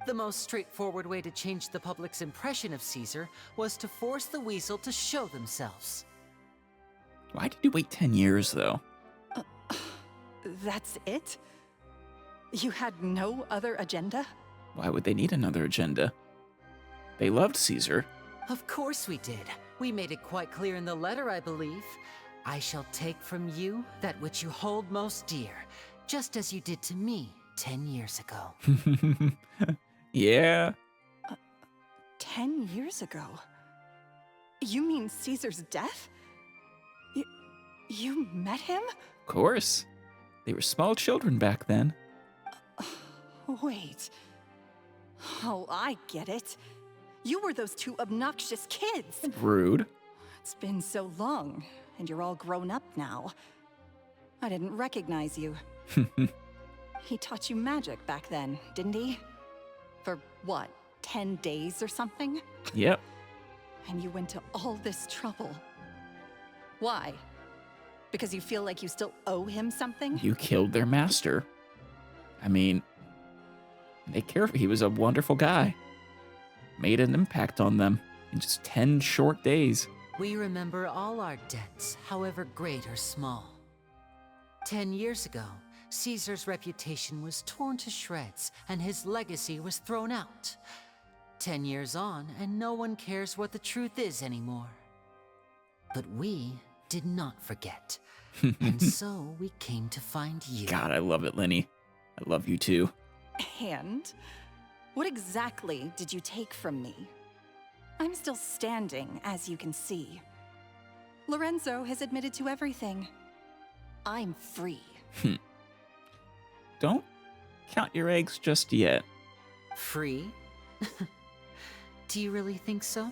The most straightforward way to change the public's impression of Caesar was to force the Weasel to show themselves. Why did you wait 10 years, though? That's it? You had no other agenda? Why would they need another agenda? They loved Caesar. Of course we did. We made it quite clear in the letter, I believe. I shall take from you that which you hold most dear, just as you did to me 10 years ago. Yeah. 10 years ago? You mean Caesar's death? You met him? Of course. They were small children back then. Wait. Oh, I get it. You were those two obnoxious kids. Rude. It's been so long, and you're all grown up now. I didn't recognize you. He taught you magic back then, didn't he? For what, 10 days or something? Yep. And you went to all this trouble. Why? Because you feel like you still owe him something? You killed their master. I mean, they care. He was a wonderful guy. Made an impact on them in just 10 short days. We remember all our debts, however great or small. 10 years ago, Caesar's reputation was torn to shreds, and his legacy was thrown out. 10 years on, and no one cares what the truth is anymore. But we did not forget. And so we came to find you. God, I love it, Linny. I love you too. And? What exactly did you take from me? I'm still standing, as you can see. Lorenzo has admitted to everything. I'm free. Don't count your eggs just yet. Free? Do you really think so?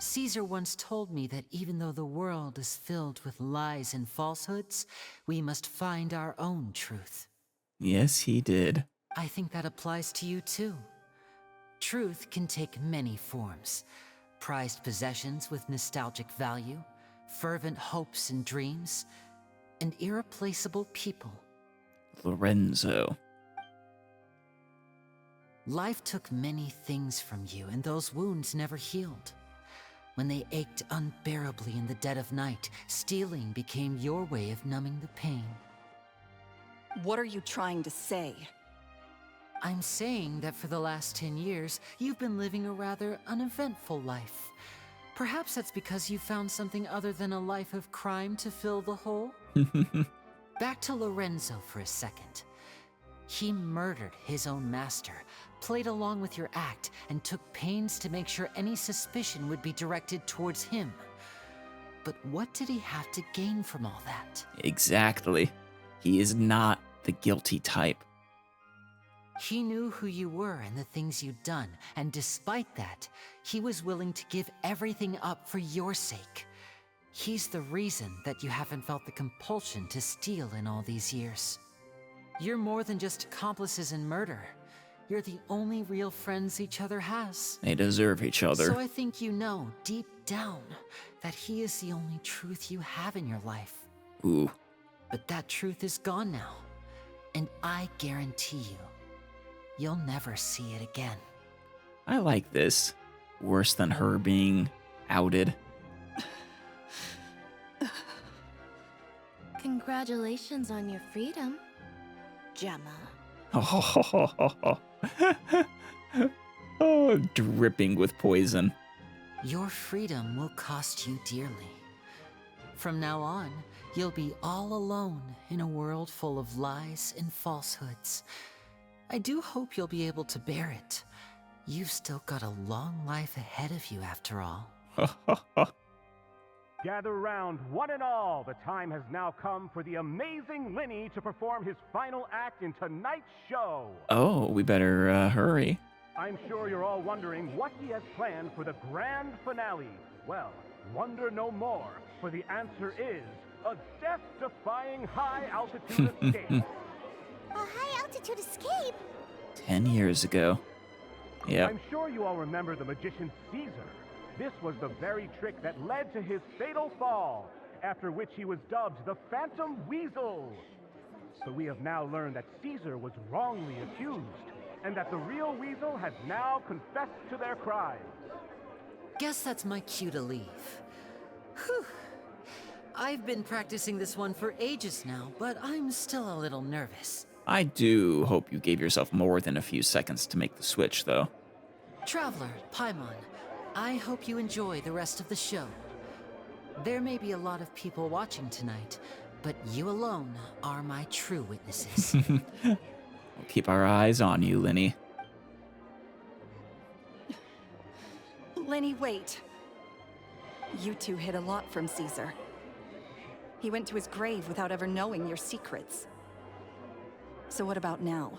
Caesar once told me that even though the world is filled with lies and falsehoods, we must find our own truth. Yes, he did. I think that applies to you too. Truth can take many forms. Prized possessions with nostalgic value, fervent hopes and dreams, and irreplaceable people. Lorenzo. Life took many things from you, and those wounds never healed. When they ached unbearably in the dead of night, stealing became your way of numbing the pain. What are you trying to say? I'm saying that for the last 10 years, you've been living a rather uneventful life. Perhaps that's because you found something other than a life of crime to fill the hole? Back to Lorenzo for a second. He murdered his own master, played along with your act, and took pains to make sure any suspicion would be directed towards him. But what did he have to gain from all that? Exactly. He is not the guilty type. He knew who you were and the things you'd done, and despite that, he was willing to give everything up for your sake. He's the reason that you haven't felt the compulsion to steal in all these years. You're more than just accomplices in murder. You're the only real friends each other has. They deserve each other. So I think you know, deep down, that he is the only truth you have in your life. Ooh. But that truth is gone now. And I guarantee you, you'll never see it again. I like this. Worse than her being outed. Congratulations on your freedom, Gemma. Oh, dripping with poison. Your freedom will cost you dearly. From now on, you'll be all alone in a world full of lies and falsehoods. I do hope you'll be able to bear it. You've still got a long life ahead of you after all. Gather round, one and all. The time has now come for the amazing Linny to perform his final act in tonight's show. Oh, we better hurry. I'm sure you're all wondering what he has planned for the grand finale. Well, wonder no more, for the answer is a death-defying high-altitude escape. A high-altitude escape? 10 years ago. Yep. I'm sure you all remember the magician Caesar. This was the very trick that led to his fatal fall, after which he was dubbed the Phantom Weasel. So we have now learned that Caesar was wrongly accused, and that the real Weasel has now confessed to their crimes. Guess that's my cue to leave. Whew. I've been practicing this one for ages now, but I'm still a little nervous. I do hope you gave yourself more than a few seconds to make the switch, though. Traveler, Paimon, I hope you enjoy the rest of the show. There may be a lot of people watching tonight, but you alone are my true witnesses. We'll keep our eyes on you, Linny. Linny, wait. You two hid a lot from Caesar. He went to his grave without ever knowing your secrets. So what about now?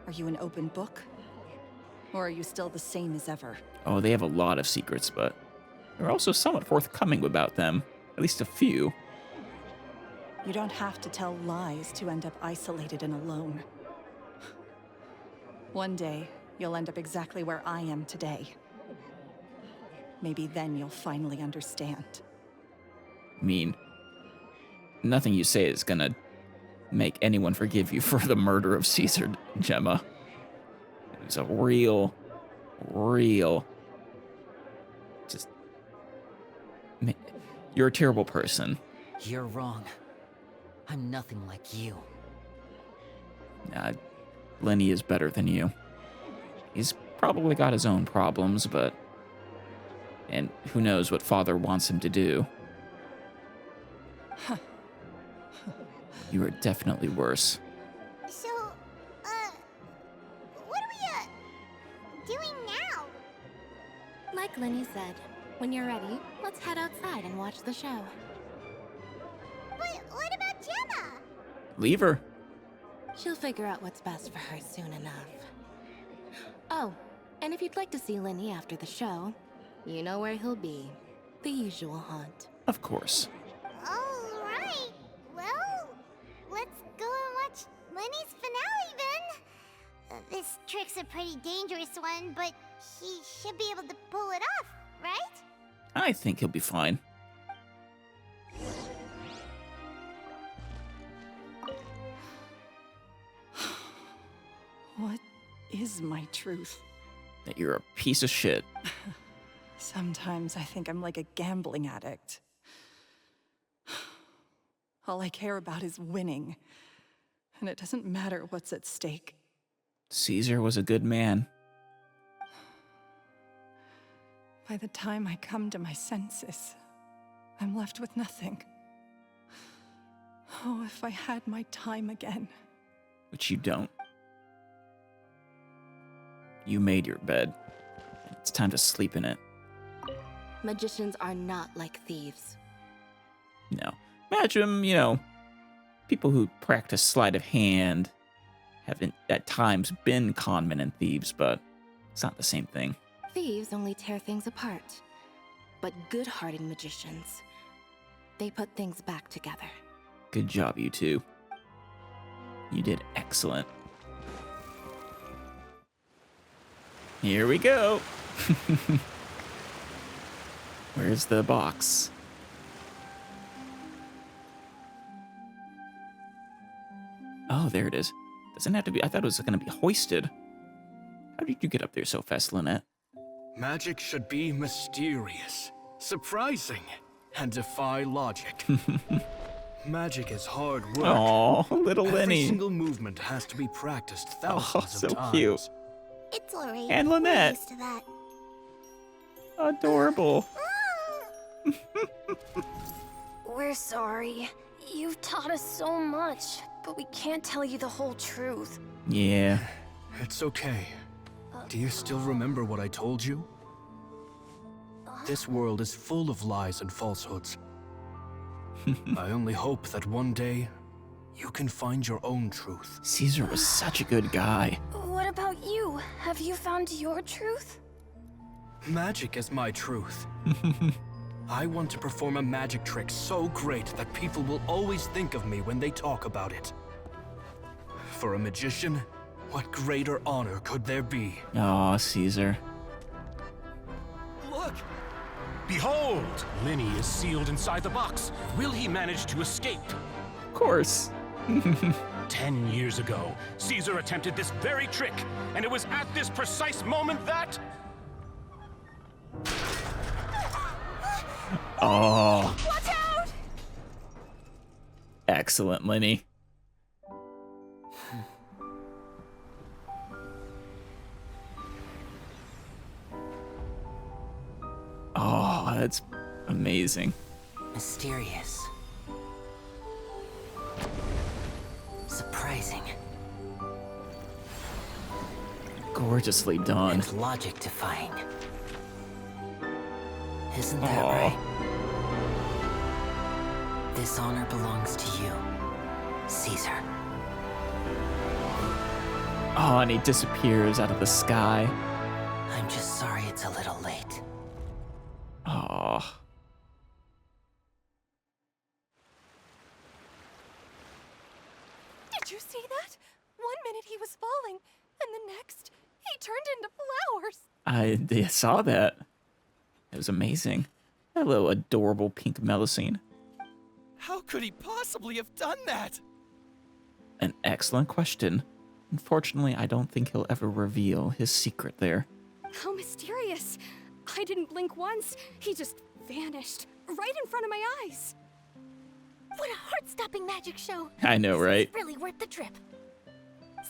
Are you an open book? Or are you still the same as ever? Oh, they have a lot of secrets, but they're also somewhat forthcoming about them. At least a few. You don't have to tell lies to end up isolated and alone. One day, you'll end up exactly where I am today. Maybe then you'll finally understand. I mean, nothing you say is gonna make anyone forgive you for the murder of Caesar, Gemma. It was a real, just... You're a terrible person. You're wrong. I'm nothing like you. Nah, Linny is better than you. He's probably got his own problems, but... And who knows what Father wants him to do. You are definitely worse. So, what are we, doing now? Like Linny said, when you're ready, let's head outside and watch the show. But what about Gemma? Leave her. She'll figure out what's best for her soon enough. Oh, and if you'd like to see Linny after the show, you know where he'll be. The usual haunt. Of course. All right. Well, let's go and watch Lenny's finale then. This trick's a pretty dangerous one, but he should be able to pull it off, right? I think he'll be fine. What is my truth? That you're a piece of shit. Sometimes I think I'm like a gambling addict. All I care about is winning. And it doesn't matter what's at stake. Caesar was a good man. By the time I come to my senses, I'm left with nothing. Oh, if I had my time again. But you don't. You made your bed. It's time to sleep in it. Magicians are not like thieves. No. Imagine, people who practice sleight of hand have at times been conmen and thieves, but it's not the same thing. Thieves only tear things apart. But good-hearted magicians, they put things back together. Good job, you two. You did excellent. Here we go. Where's the box? Oh, there it is. Doesn't have to be. I thought it was going to be hoisted. How did you get up there so fast, Lynette? Magic should be mysterious, surprising, and defy logic. Magic is hard work. Oh, little Every Lenny. single movement has to be practiced thousands Oh, of so times. cute. It's alright. And We're Lynette. used to that. Adorable. We're sorry. You've taught us so much, but we can't tell you the whole truth. Yeah. It's okay. Do you still remember what I told you? This world is full of lies and falsehoods. I only hope that one day you can find your own truth. Caesar was such a good guy. What about you? Have you found your truth? Magic is my truth. I want to perform a magic trick so great that people will always think of me when they talk about it. For a magician, what greater honor could there be? Aw, Caesar. Look! Behold! Linny is sealed inside the box. Will he manage to escape? Of course. 10 years ago, Caesar attempted this very trick, and it was at this precise moment that... Oh. Watch out! Excellent, Lenny. Oh, that's amazing. Mysterious. Surprising. Gorgeously done. And logic defying. Isn't that Aw. right? This honor belongs to you, Caesar. Oh, and he disappears out of the sky. I'm just sorry it's a little late. Oh. Did you see that? 1 minute he was falling, and the next, he turned into flowers. I saw that. It was amazing. Hello, adorable pink Melusine. How could he possibly have done that? An excellent question. Unfortunately, I don't think he'll ever reveal his secret there. How mysterious. I didn't blink once. He just vanished right in front of my eyes. What a heart-stopping magic show! I know, right? It's really worth the trip.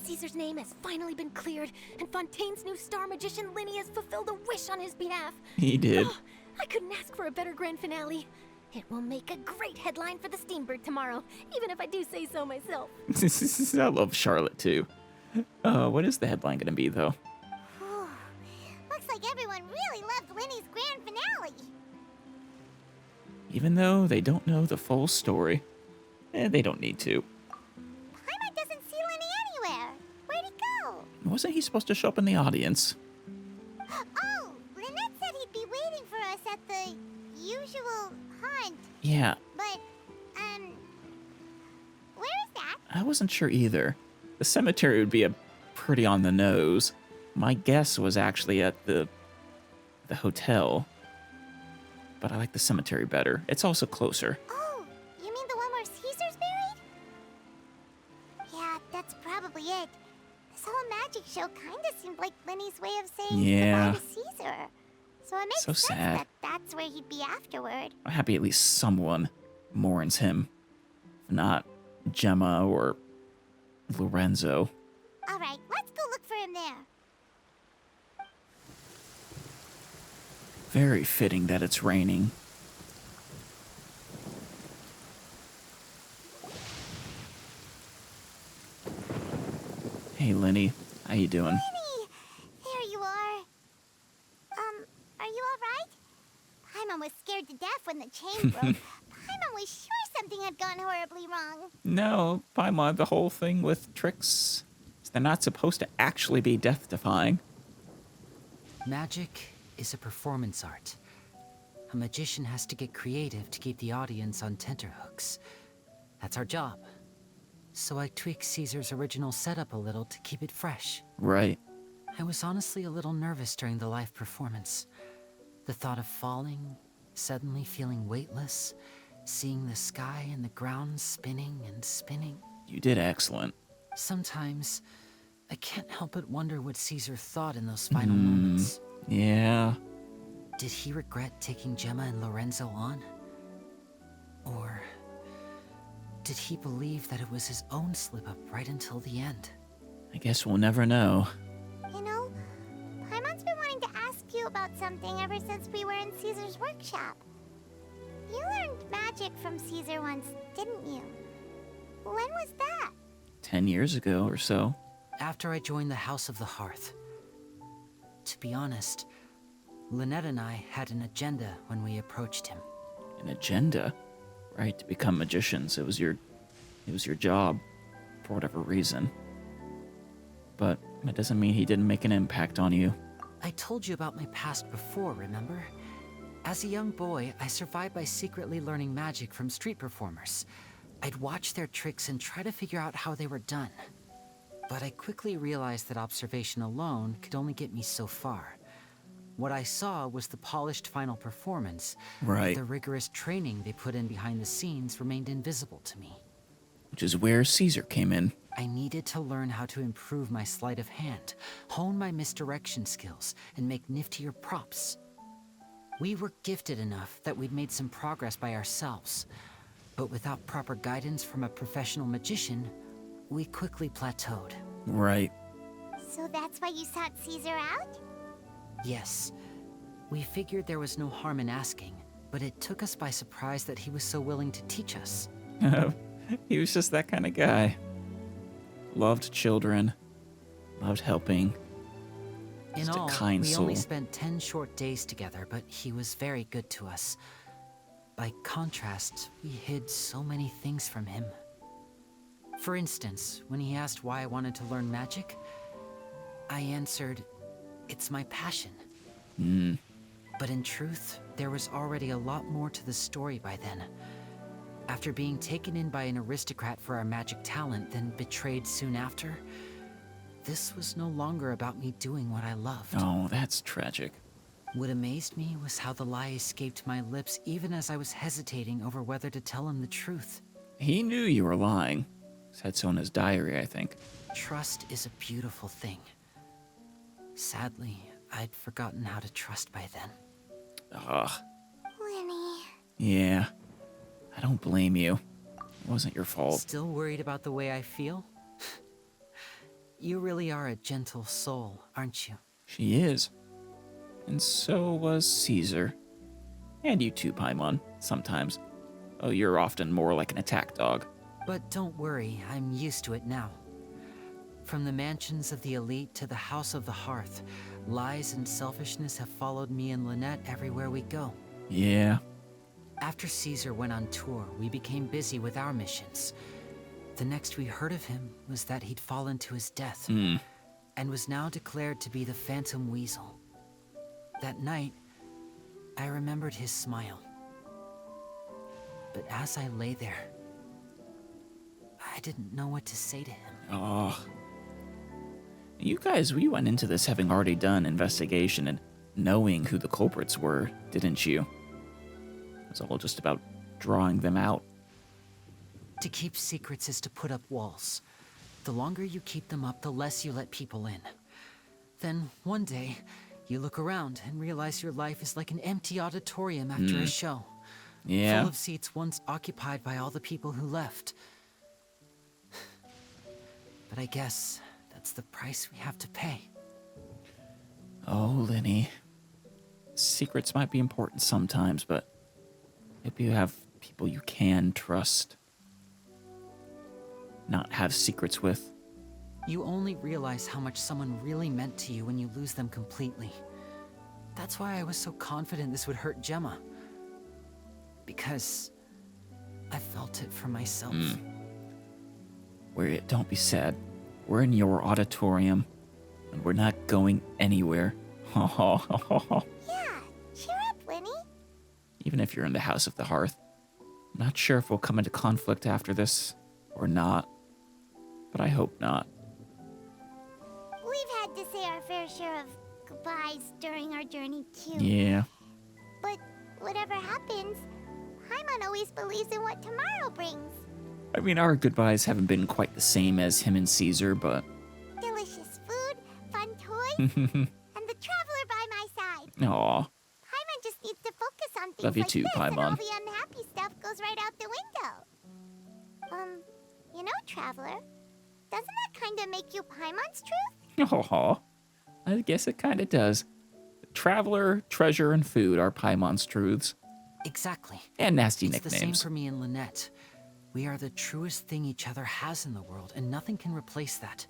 Caesar's name has finally been cleared, and Fontaine's new star magician Linny has fulfilled a wish on his behalf. He did. Oh, I couldn't ask for a better grand finale. It will make a great headline for the Steambird tomorrow, even if I do say so myself. I love Charlotte, too. What is the headline going to be, though? Looks like everyone really loved Linny's grand finale. Even though they don't know the full story. They don't need to. Paimon doesn't see Linny anywhere. Where'd he go? Wasn't he supposed to show up in the audience? Oh, Lynette said he'd be waiting for us at the usual hunt. Yeah, But, where is that? I wasn't sure either. The cemetery would be a pretty on the nose. My guess was actually at the hotel. But I like the cemetery better. It's also closer. Oh, you mean the one where Caesar's buried? Yeah, that's probably it. This whole magic show kinda seemed like Linny's way of saying Yeah. goodbye to Caesar. So it makes So sense sad. that that's where he'd be afterward. I'm happy at least someone mourns him. If not Gemma or Lorenzo. Alright, let's go look for him there. Very fitting that it's raining. Hey, Lenny. How you doing? Linny! There you are. Are you alright? Paimon was scared to death when the chain broke. Paimon was sure something had gone horribly wrong. No, Paimon, the whole thing with tricks is they're not supposed to actually be death-defying. Magic is a performance art. A magician has to get creative to keep the audience on tenterhooks. That's our job. So I tweaked Caesar's original setup a little to keep it fresh. Right. I was honestly a little nervous during the live performance. The thought of falling, suddenly feeling weightless, seeing the sky and the ground spinning and spinning. You did excellent. Sometimes, I can't help but wonder what Caesar thought in those final moments. Yeah. Did he regret taking Gemma and Lorenzo on? Or did he believe that it was his own slip-up right until the end? I guess we'll never know. You know, Paimon's been wanting to ask you about something ever since we were in Caesar's workshop. You learned magic from Caesar once, didn't you? When was that? 10 years ago or so. After I joined the House of the Hearth. To be honest, Lynette and I had an agenda when we approached him. An agenda? Right, to become magicians. It was your job, for whatever reason. But that doesn't mean he didn't make an impact on you. I told you about my past before, remember? As a young boy, I survived by secretly learning magic from street performers. I'd watch their tricks and try to figure out how they were done. But I quickly realized that observation alone could only get me so far. What I saw was the polished final performance. Right. The rigorous training they put in behind the scenes remained invisible to me. Which is where Caesar came in. I needed to learn how to improve my sleight of hand, hone my misdirection skills, and make niftier props. We were gifted enough that we'd made some progress by ourselves, but without proper guidance from a professional magician, we quickly plateaued. Right. So that's why you sought Caesar out? Yes. We figured there was no harm in asking, but it took us by surprise that he was so willing to teach us. He was just that kind of guy. Loved children. Loved helping. In Just all, a kind we soul. only spent 10 short days together, but he was very good to us. By contrast, we hid so many things from him. For instance, when he asked why I wanted to learn magic, I answered, "It's my passion." But in truth, there was already a lot more to the story by then. After being taken in by an aristocrat for our magic talent, then betrayed soon after, this was no longer about me doing what I loved. Oh, that's tragic. What amazed me was how the lie escaped my lips even as I was hesitating over whether to tell him the truth. He knew you were lying. Said so in his diary, I think. Trust is a beautiful thing. Sadly, I'd forgotten how to trust by then. Ugh. Lenny. Yeah. I don't blame you. It wasn't your fault. Still worried about the way I feel? You really are a gentle soul, aren't you? She is. And so was Caesar. And you too, Paimon, sometimes. Oh, you're often more like an attack dog. But don't worry, I'm used to it now. From the mansions of the elite to the House of the Hearth, lies and selfishness have followed me and Lynette everywhere we go. Yeah. After Caesar went on tour, we became busy with our missions. The next we heard of him was that he'd fallen to his death, and was now declared to be the Phantom Weasel. That night, I remembered his smile. But as I lay there, I didn't know what to say to him. Oh. You guys, we went into this having already done investigation and knowing who the culprits were, didn't you? It was all just about drawing them out. To keep secrets is to put up walls. The longer you keep them up, the less you let people in. Then, one day, you look around and realize your life is like an empty auditorium after a show. Yeah. Full of seats once occupied by all the people who left. But I guess that's the price we have to pay. Oh, Linny. Secrets might be important sometimes, but if you have people you can trust, not have secrets with. You only realize how much someone really meant to you when you lose them completely. That's why I was so confident this would hurt Gemma. Because I felt it for myself. Don't be sad. We're in your auditorium, and we're not going anywhere. Yeah, cheer up, Lenny. Even if you're in the House of the Hearth. I'm not sure if we'll come into conflict after this, or not. But I hope not. We've had had to say our fair share of goodbyes during our journey, too. Yeah. But whatever happens, Paimon always believes in what tomorrow brings. I mean, our goodbyes haven't been quite the same as him and Caesar, but... Delicious food, fun toys, and the traveler by my side. Aw. Paimon just needs to focus on things Love you like too, this, and all Paimon. the unhappy stuff goes right out the window. You know, Traveler, doesn't that kind of make you Paimon's truth? Aw. I guess it kind of does. Traveler, treasure, and food are Paimon's truths. Exactly. And nasty It's the same nicknames. for me and Lynette. We are the truest thing each other has in the world, and nothing can replace that.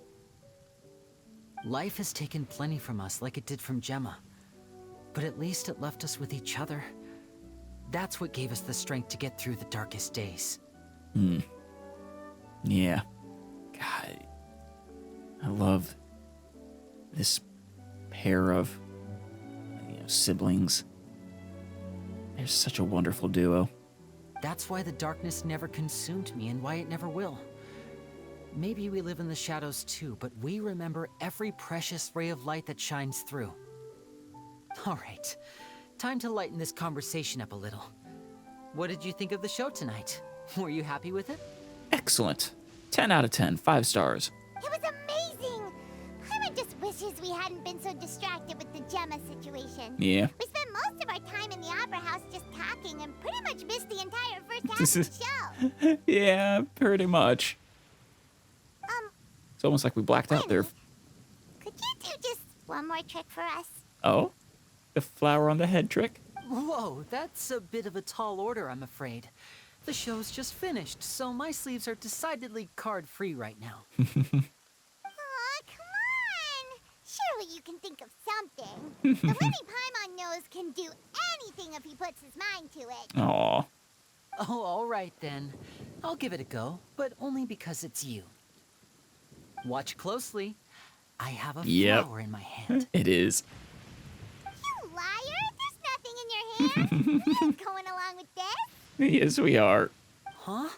Life has taken plenty from us, like it did from Gemma. But at least it left us with each other. That's what gave us the strength to get through the darkest days. Yeah. God. I love this pair of siblings. They're such a wonderful duo. That's why the darkness never consumed me and why it never will. Maybe we live in the shadows too, but we remember every precious ray of light that shines through. All right, time to lighten this conversation up a little. What did you think of the show tonight? Were you happy with it? Excellent. 10 out of 10. 5 stars. It was amazing! Paimon just wishes we hadn't been so distracted with the Gemma situation. Yeah. We spent most of our time in the opera house just talking and pretty much missed the entire first half of the show. Yeah, pretty much. It's almost like we blacked out there. Could you do just one more trick for us? Oh? The flower on the head trick? Whoa, that's a bit of a tall order, I'm afraid. The show's just finished, so my sleeves are decidedly card-free right now. Aw, come on! Surely you can think of something. The Winnie Paimon knows can do anything if he puts his mind to it. Aw. Oh, all right then. I'll give it a go, but only because it's you. Watch closely. I have a flower in my hand. It is. You liar! There's nothing in your hand. We ain't going along with this. Yes, we are. Huh?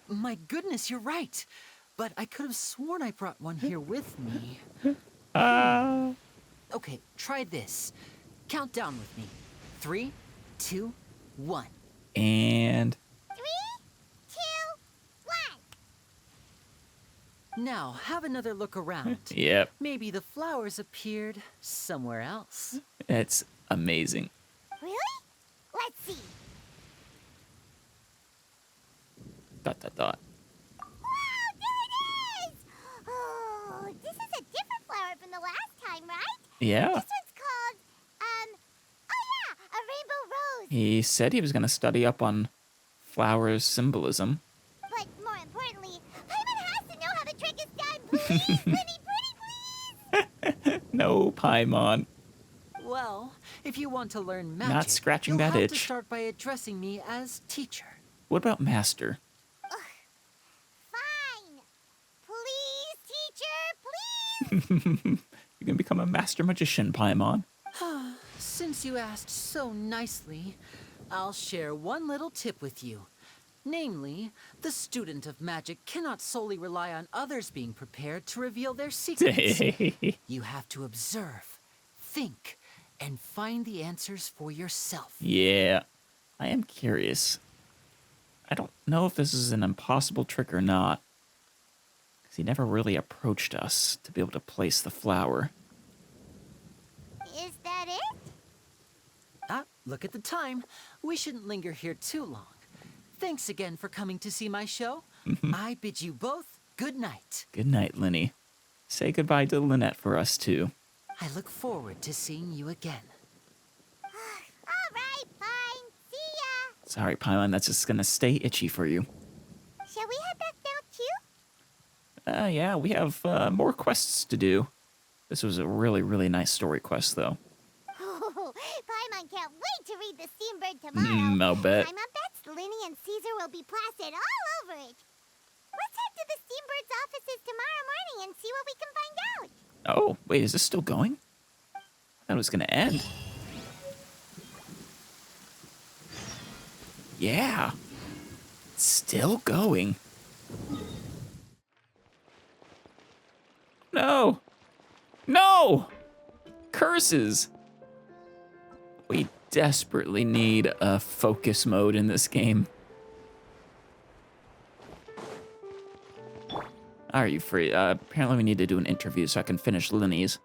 My goodness, you're right. But I could have sworn I brought one here with me. Okay, try this. Count down with me. 3, 2, 1. And... 3, 2, 1. Now, have another look around. Yep. Maybe the flowers appeared somewhere else. It's amazing. Really? Let's see. Dot, dot, dot. Wow, there it is! Oh, this is a different flower from the last time, right? Yeah. This one's called, oh yeah, a rainbow rose. He said he was going to study up on flower symbolism. But more importantly, Paimon has to know how the trick is done. Please, pretty please. No, Paimon. Well, if you want to learn magic, Not scratching you'll that have itch. to start by addressing me as teacher. What about master? Fine. Please, teacher, please. You can become a master magician, Paimon. Since you asked so nicely, I'll share one little tip with you. Namely, the student of magic cannot solely rely on others being prepared to reveal their secrets. You have to observe, think, and find the answers for yourself. Yeah. I am curious. I don't know if this is an impossible trick or not. Because he never really approached us to be able to place the flower. Is that it? Ah, look at the time. We shouldn't linger here too long. Thanks again for coming to see my show. I bid you both good night. Good night, Linny. Say goodbye to Lynette for us, too. I look forward to seeing you again. All right, fine. See ya. Sorry, Paimon, that's just gonna stay itchy for you. Shall we head back now, too? Yeah, we have more quests to do. This was a really, really nice story quest, though. Oh, Paimon can't wait to read the Steambird tomorrow. I'll bet. Paimon bets Linny and Caesar will be plastered all over it. Let's head to the Steambird's offices tomorrow morning and see what we can find out. Oh, wait, is this still going? I thought it was gonna end. Yeah. It's still going. No! No! No! Curses! We desperately need a focus mode in this game. Are you free? Apparently we need to do an interview so I can finish Linny's.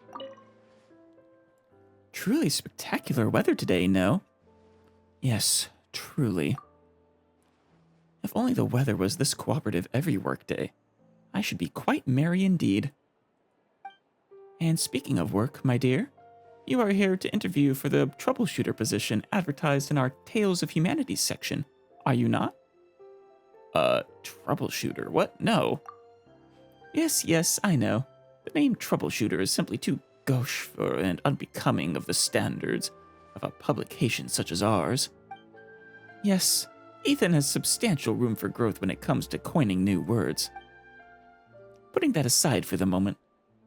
Truly spectacular weather today, no? Yes, truly. If only the weather was this cooperative every workday, I should be quite merry indeed. And speaking of work, my dear, you are here to interview for the troubleshooter position advertised in our Tales of Humanity section, are you not? Troubleshooter? What? No. Yes, I know. The name troubleshooter is simply too gauche for and unbecoming of the standards of a publication such as ours. Yes, Ethan has substantial room for growth when it comes to coining new words. Putting that aside for the moment,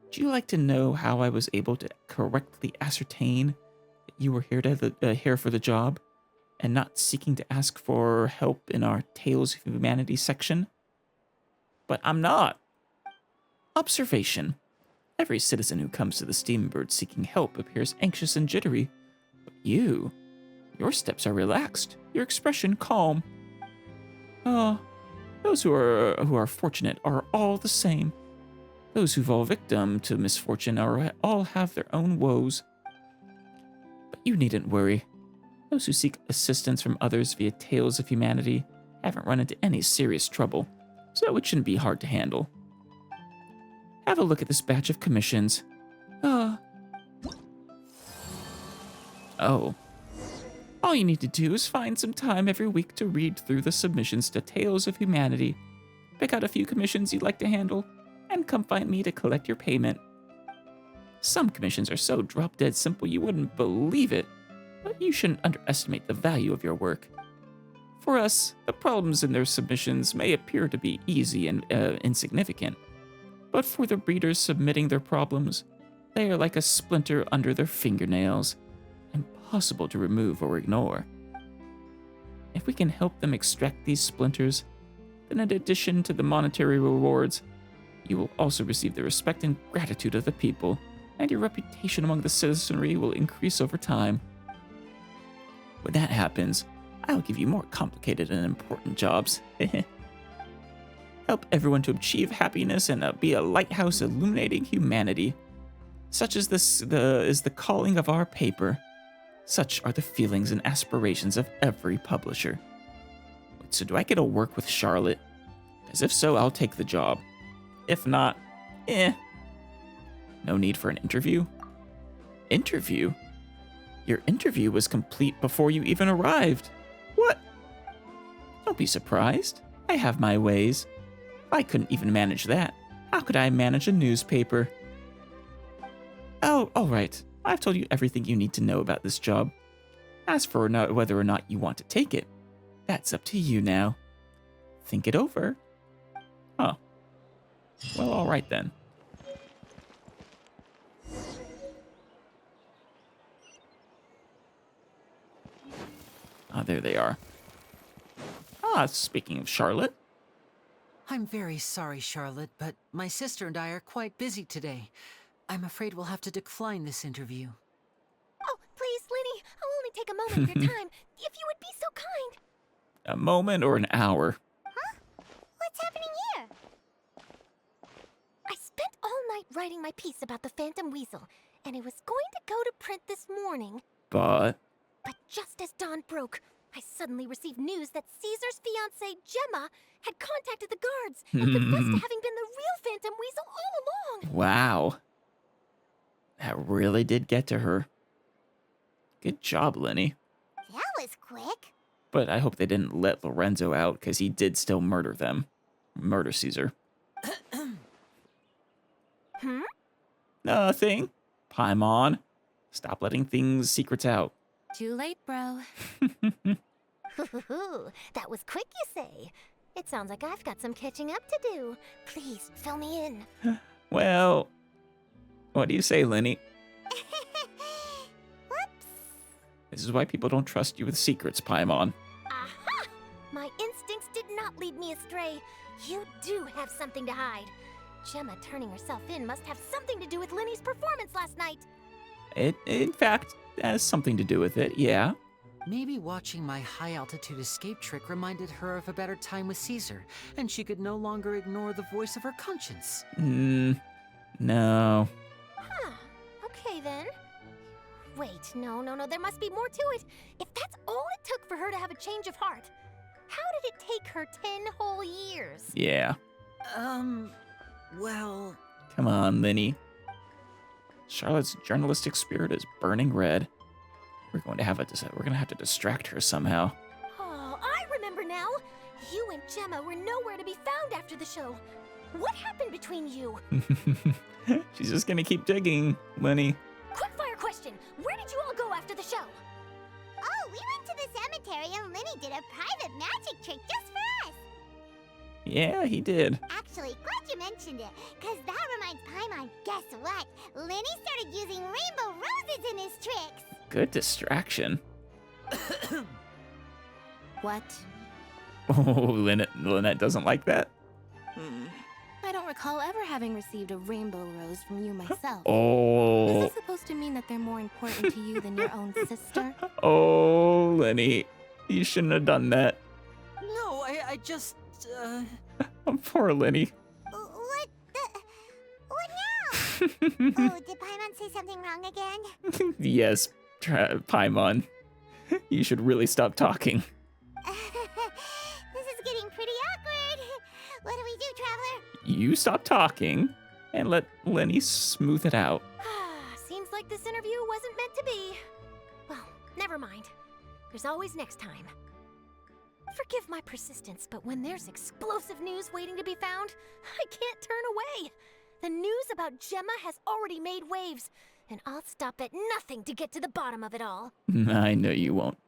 would you like to know how I was able to correctly ascertain that you were here for the job, and not seeking to ask for help in our Tales of Humanity section? But I'm not. Observation. Every citizen who comes to the Steambird seeking help appears anxious and jittery, but your steps are relaxed, your expression calm. Those who are fortunate are all the same. Those who fall victim to misfortune all have their own woes. But you needn't worry. Those who seek assistance from others via Tales of Humanity haven't run into any serious trouble, so it shouldn't be hard to handle. Have a look at this batch of commissions. Oh. All you need to do is find some time every week to read through the submissions to Tales of Humanity. Pick out a few commissions you'd like to handle, and come find me to collect your payment. Some commissions are so drop-dead simple you wouldn't believe it, but you shouldn't underestimate the value of your work. For us, the problems in their submissions may appear to be easy and insignificant, but for the readers submitting their problems, they are like a splinter under their fingernails, impossible to remove or ignore. If we can help them extract these splinters, then in addition to the monetary rewards, you will also receive the respect and gratitude of the people, and your reputation among the citizenry will increase over time. When that happens, I'll give you more complicated and important jobs. Help everyone to achieve happiness and be a lighthouse illuminating humanity. Such as is the calling of our paper. Such are the feelings and aspirations of every publisher. So do I get to work with Charlotte? As if so, I'll take the job. If not, No need for an interview? Interview? Your interview was complete before you even arrived. What? Don't be surprised. I have my ways. If I couldn't even manage that, how could I manage a newspaper? Oh, all right. I've told you everything you need to know about this job. As for whether or not you want to take it, that's up to you now. Think it over. Huh. Well, all right then. Ah, there they are. Speaking of Charlotte. I'm very sorry, Charlotte, but my sister and I are quite busy today. I'm afraid we'll have to decline this interview. Oh, please, Linny, I'll only take a moment of your time, if you would be so kind. A moment or an hour? Huh? What's happening here? I spent all night writing my piece about the Phantom Weasel, and it was going to go to print this morning. But just as dawn broke, I suddenly received news that Caesar's fiancée, Gemma, had contacted the guards and confessed to having been the real Phantom Weasel all along. wow. That really did get to her. Good job, Linny. That was quick. But I hope they didn't let Lorenzo out, because he did still murder them. Murder Caesar. Nothing. Paimon. Stop letting secrets out. Too late, bro. That was quick, you say? It sounds like I've got some catching up to do. Please, fill me in. Well, what do you say, Linny? Whoops. This is why people don't trust you with secrets, Paimon. Aha! My instincts did not lead me astray. You do have something to hide. Gemma turning herself in must have something to do with Linny's performance last night. It, in fact, has something to do with it, yeah. Maybe watching my high-altitude escape trick reminded her of a better time with Caesar, and she could no longer ignore the voice of her conscience. No. Huh. Okay, then. Wait, no, there must be more to it. If that's all it took for her to have a change of heart, how did it take her 10 whole years? Yeah. Well... Come on, Linny. Charlotte's journalistic spirit is burning red. We're going to have to distract her somehow. Oh, I remember now. You and Gemma were nowhere to be found after the show. What happened between you? She's just gonna keep digging, Linny. Quickfire question. Where did you all go after the show? Oh, we went to the cemetery and Linny did a private magic trick just for us. Yeah, he did. Actually, glad you mentioned it, because that reminds Paimon, guess what? Linny started using rainbow roses in his tricks. Good distraction. What? Oh, Lynette doesn't like that? I don't recall ever having received a rainbow rose from you myself. Oh. Is this supposed to mean that they're more important to you than your own sister? Oh, Linny. You shouldn't have done that. No, I just, Poor Linny. What now? Oh, did Paimon say something wrong again? Yes, Paimon. You should really stop talking. This is getting pretty awkward. What do we do, Traveler? You stop talking and let Linny smooth it out. Seems like this interview wasn't meant to be. Well, never mind. There's always next time. Forgive my persistence, but when there's explosive news waiting to be found, I can't turn away. The news about Gemma has already made waves, and I'll stop at nothing to get to the bottom of it all. I know you won't.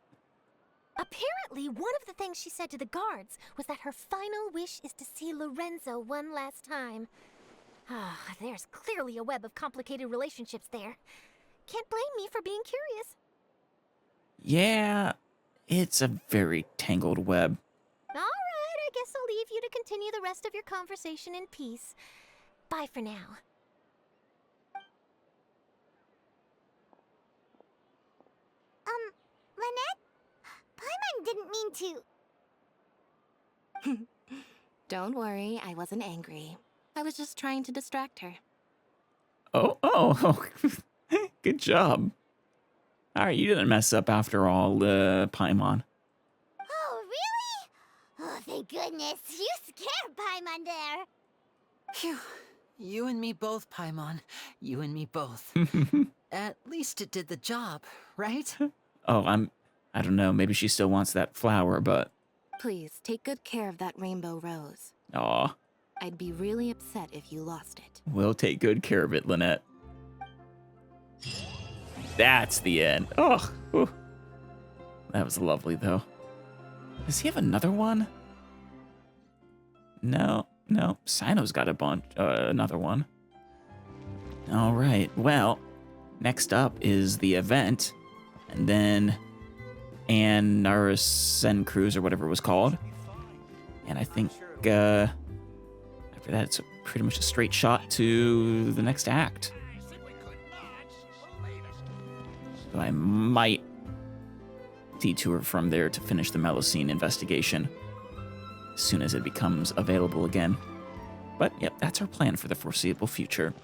Apparently, one of the things she said to the guards was that her final wish is to see Lorenzo one last time. There's clearly a web of complicated relationships there. Can't blame me for being curious. Yeah, it's a very tangled web. All right, I guess I'll leave you to continue the rest of your conversation in peace. Bye for now. Lynette? Paimon didn't mean to... Don't worry, I wasn't angry. I was just trying to distract her. Oh, good job. All right, you didn't mess up after all, Paimon. Oh, really? Oh, thank goodness. You scared Paimon there. Phew. You and me both, Paimon. You and me both. At least it did the job, right? Oh, I don't know, maybe she still wants that flower, but... Please, take good care of that rainbow rose. Aw. I'd be really upset if you lost it. We'll take good care of it, Lynette. That's the end. Oh, whew. That was lovely, though. Does he have another one? No. Sino's got a bunch, another one. All right, well, next up is the event, and then Sen Cruise, or whatever it was called. And I think after that, it's pretty much a straight shot to the next act. So I might detour from there to finish the Melocene investigation as soon as it becomes available again. But yep, that's our plan for the foreseeable future.